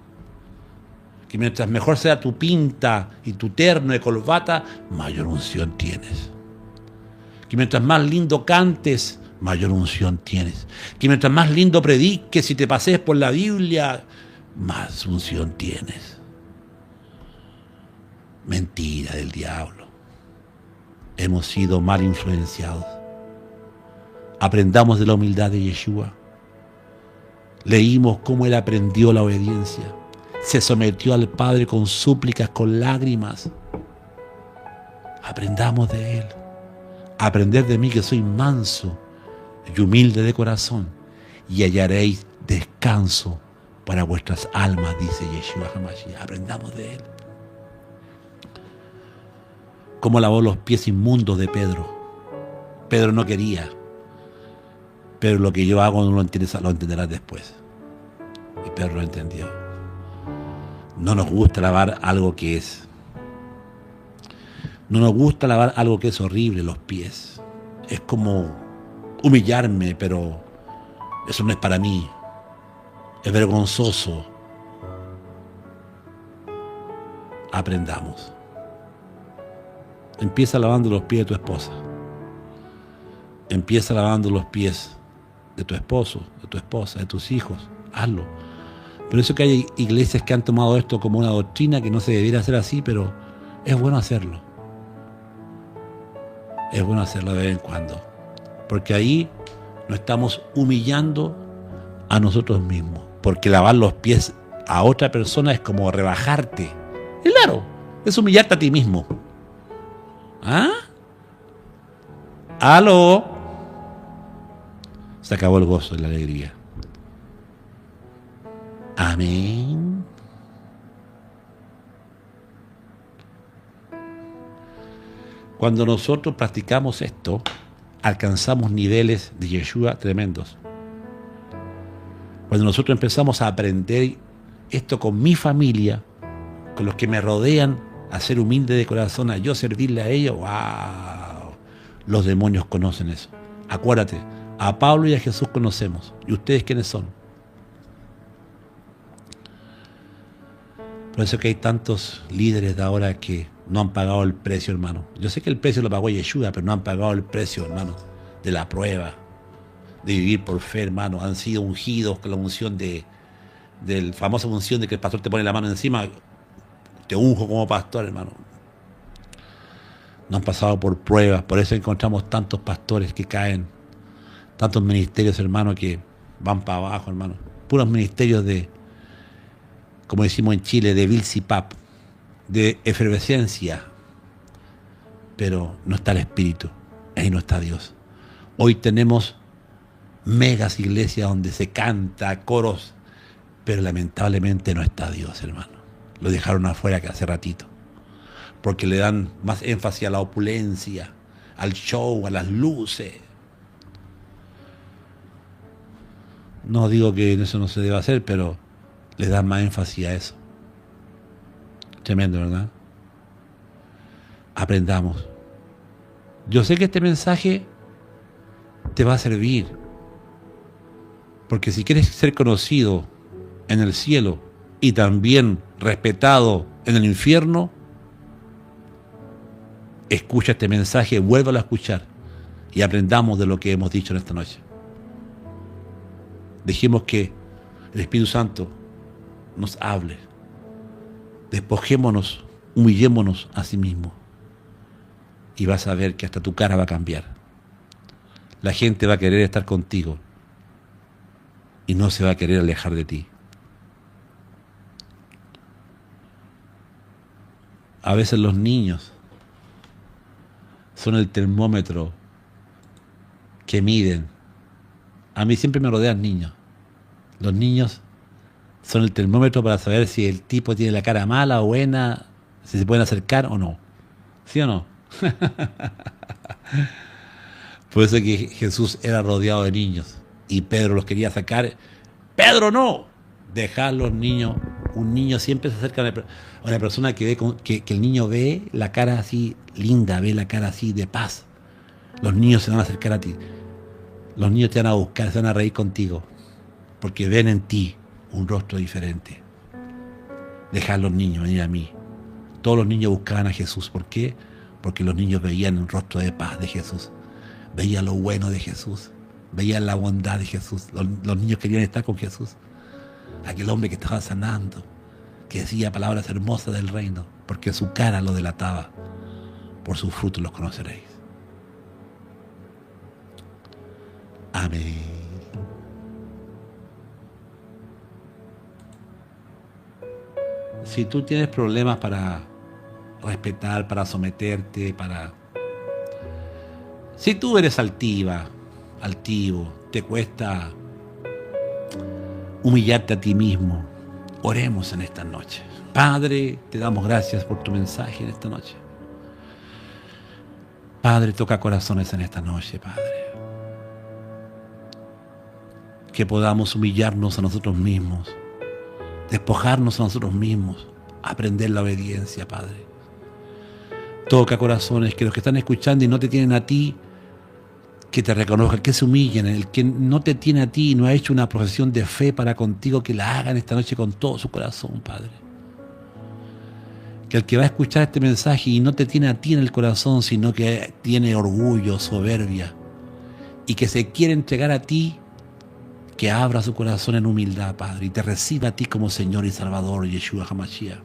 [SPEAKER 1] Que mientras mejor sea tu pinta y tu terno de corbata, mayor unción tienes. Que mientras más lindo cantes, mayor unción tienes. Que mientras más lindo prediques y te pasees por la Biblia, más unción tienes. Mentira del diablo. Hemos sido mal influenciados. Aprendamos de la humildad de Yeshua. Leímos cómo Él aprendió la obediencia. Se sometió al Padre con súplicas, con lágrimas. Aprendamos de Él. Aprended de mí que soy manso y humilde de corazón, y hallaréis descanso para vuestras almas, dice Yeshua HaMashiach. Aprendamos de Él. Cómo lavó los pies inmundos de Pedro. Pedro no quería, pero lo que yo hago no lo entiendes, lo entenderás después. Y Pedro lo entendió. No nos gusta lavar algo que es. No nos gusta lavar algo que es horrible, los pies. Es como humillarme, pero eso no es para mí. Es vergonzoso. Aprendamos. Empieza lavando los pies de tu esposa. Empieza lavando los pies de tu esposo, de tu esposa, de tus hijos. Hazlo. Por eso que hay iglesias que han tomado esto como una doctrina que no se debiera hacer así, pero es bueno hacerlo. Es bueno hacerlo de vez en cuando. Porque ahí nos estamos humillando a nosotros mismos. Porque lavar los pies a otra persona es como rebajarte. Claro, es humillarte a ti mismo. ¿Ah? ¡Aló! Se acabó el gozo y la alegría. Amén. Cuando nosotros practicamos esto, alcanzamos niveles de Yeshua tremendos. Cuando nosotros empezamos a aprender esto con mi familia, con los que me rodean, a ser humilde de corazón, a yo servirle a ellos, ¡wow! Los demonios conocen eso. Acuérdate, a Pablo y a Jesús conocemos. ¿Y ustedes quiénes son? Por eso que hay tantos líderes de ahora que no han pagado el precio, hermano. Yo sé que el precio lo pagó Yeshua, pero no han pagado el precio, hermano, de la prueba, de vivir por fe, hermano. Han sido ungidos con la unción del famosa unción de que el pastor te pone la mano encima. Te unjo como pastor, hermano. No han pasado por pruebas. Por eso encontramos tantos pastores que caen. Tantos ministerios, hermano, que van para abajo, hermano. Puros ministerios de, como decimos en Chile, de vilsipap, de efervescencia. Pero no está el Espíritu. Ahí no está Dios. Hoy tenemos megas iglesias donde se canta, coros, pero lamentablemente no está Dios, hermano. Lo dejaron afuera que hace ratito. Porque le dan más énfasis a la opulencia, al show, a las luces. No digo que eso no se deba hacer, pero le dan más énfasis a eso. Tremendo, ¿verdad? Aprendamos. Yo sé que este mensaje te va a servir. Porque si quieres ser conocido en el cielo y también respetado en el infierno, escucha este mensaje, vuélvalo a escuchar y aprendamos de lo que hemos dicho en esta noche. Dejemos que el Espíritu Santo nos hable. Despojémonos, humillémonos a sí mismo y vas a ver que hasta tu cara va a cambiar. La gente va a querer estar contigo y no se va a querer alejar de ti. A veces los niños son el termómetro que miden. A mí siempre me rodean niños. Los niños son el termómetro para saber si el tipo tiene la cara mala o buena, si se pueden acercar o no. ¿Sí o no? Por eso que Jesús era rodeado de niños y Pedro los quería sacar. ¡Pedro, no! Dejar los niños. Un niño siempre se acerca a una persona que ve que el niño ve la cara así linda, ve la cara así de paz. Los niños se van a acercar a ti. Los niños te van a buscar, se van a reír contigo, porque ven en ti un rostro diferente. Dejar los niños venir a mí. Todos los niños buscaban a Jesús. ¿Por qué? Porque los niños veían el rostro de paz de Jesús. Veían lo bueno de Jesús. Veían la bondad de Jesús. Los niños querían estar con Jesús. Aquel hombre que estaba sanando, que decía palabras hermosas del reino, porque su cara lo delataba. Por sus frutos los conoceréis. Amén. Si tú tienes problemas para respetar, para someterte, si tú eres altiva, altivo, te cuesta humillarte a ti mismo, oremos en esta noche. Padre, te damos gracias por tu mensaje en esta noche. Padre, toca corazones en esta noche, Padre. Que podamos humillarnos a nosotros mismos, despojarnos a nosotros mismos, aprender la obediencia, Padre. Toca corazones, que los que están escuchando y no te tienen a ti, que te reconozcan, que se humillen. El que no te tiene a ti y no ha hecho una profesión de fe para contigo, que la hagan esta noche con todo su corazón, Padre. Que el que va a escuchar este mensaje y no te tiene a ti en el corazón, sino que tiene orgullo, soberbia, y que se quiere entregar a ti, que abra su corazón en humildad, Padre, y te reciba a ti como Señor y Salvador, Yeshua HaMashiach.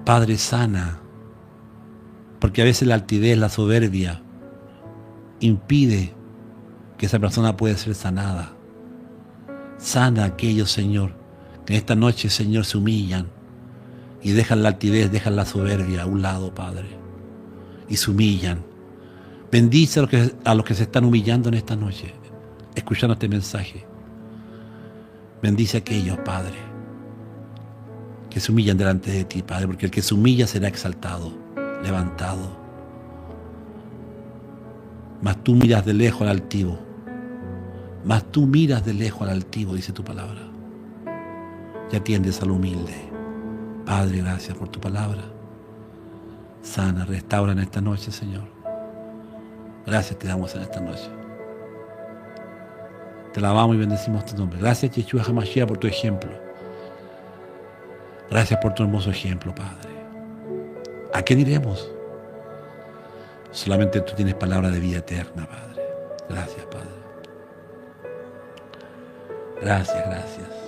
[SPEAKER 1] Padre, sana, porque a veces la altivez, la soberbia, impide que esa persona pueda ser sanada. Sana a aquellos, Señor, que en esta noche, Señor, se humillan y dejan la altivez, dejan la soberbia a un lado, Padre, y se humillan. Bendice a los que se están humillando en esta noche, escuchando este mensaje. Bendice a aquellos, Padre, que se humillan delante de ti, Padre, porque el que se humilla será exaltado, levantado. Mas tú miras de lejos al altivo. Mas tú miras de lejos al altivo, dice tu palabra. Y atiendes al humilde. Padre, gracias por tu palabra. Sana, restaura en esta noche, Señor. Gracias te damos en esta noche. Te alabamos y bendecimos tu nombre. Gracias, Yeshua HaMashiach, por tu ejemplo. Gracias por tu hermoso ejemplo, Padre. ¿A quién iremos? Solamente tú tienes palabra de vida eterna, Padre. Gracias, Padre. Gracias, gracias.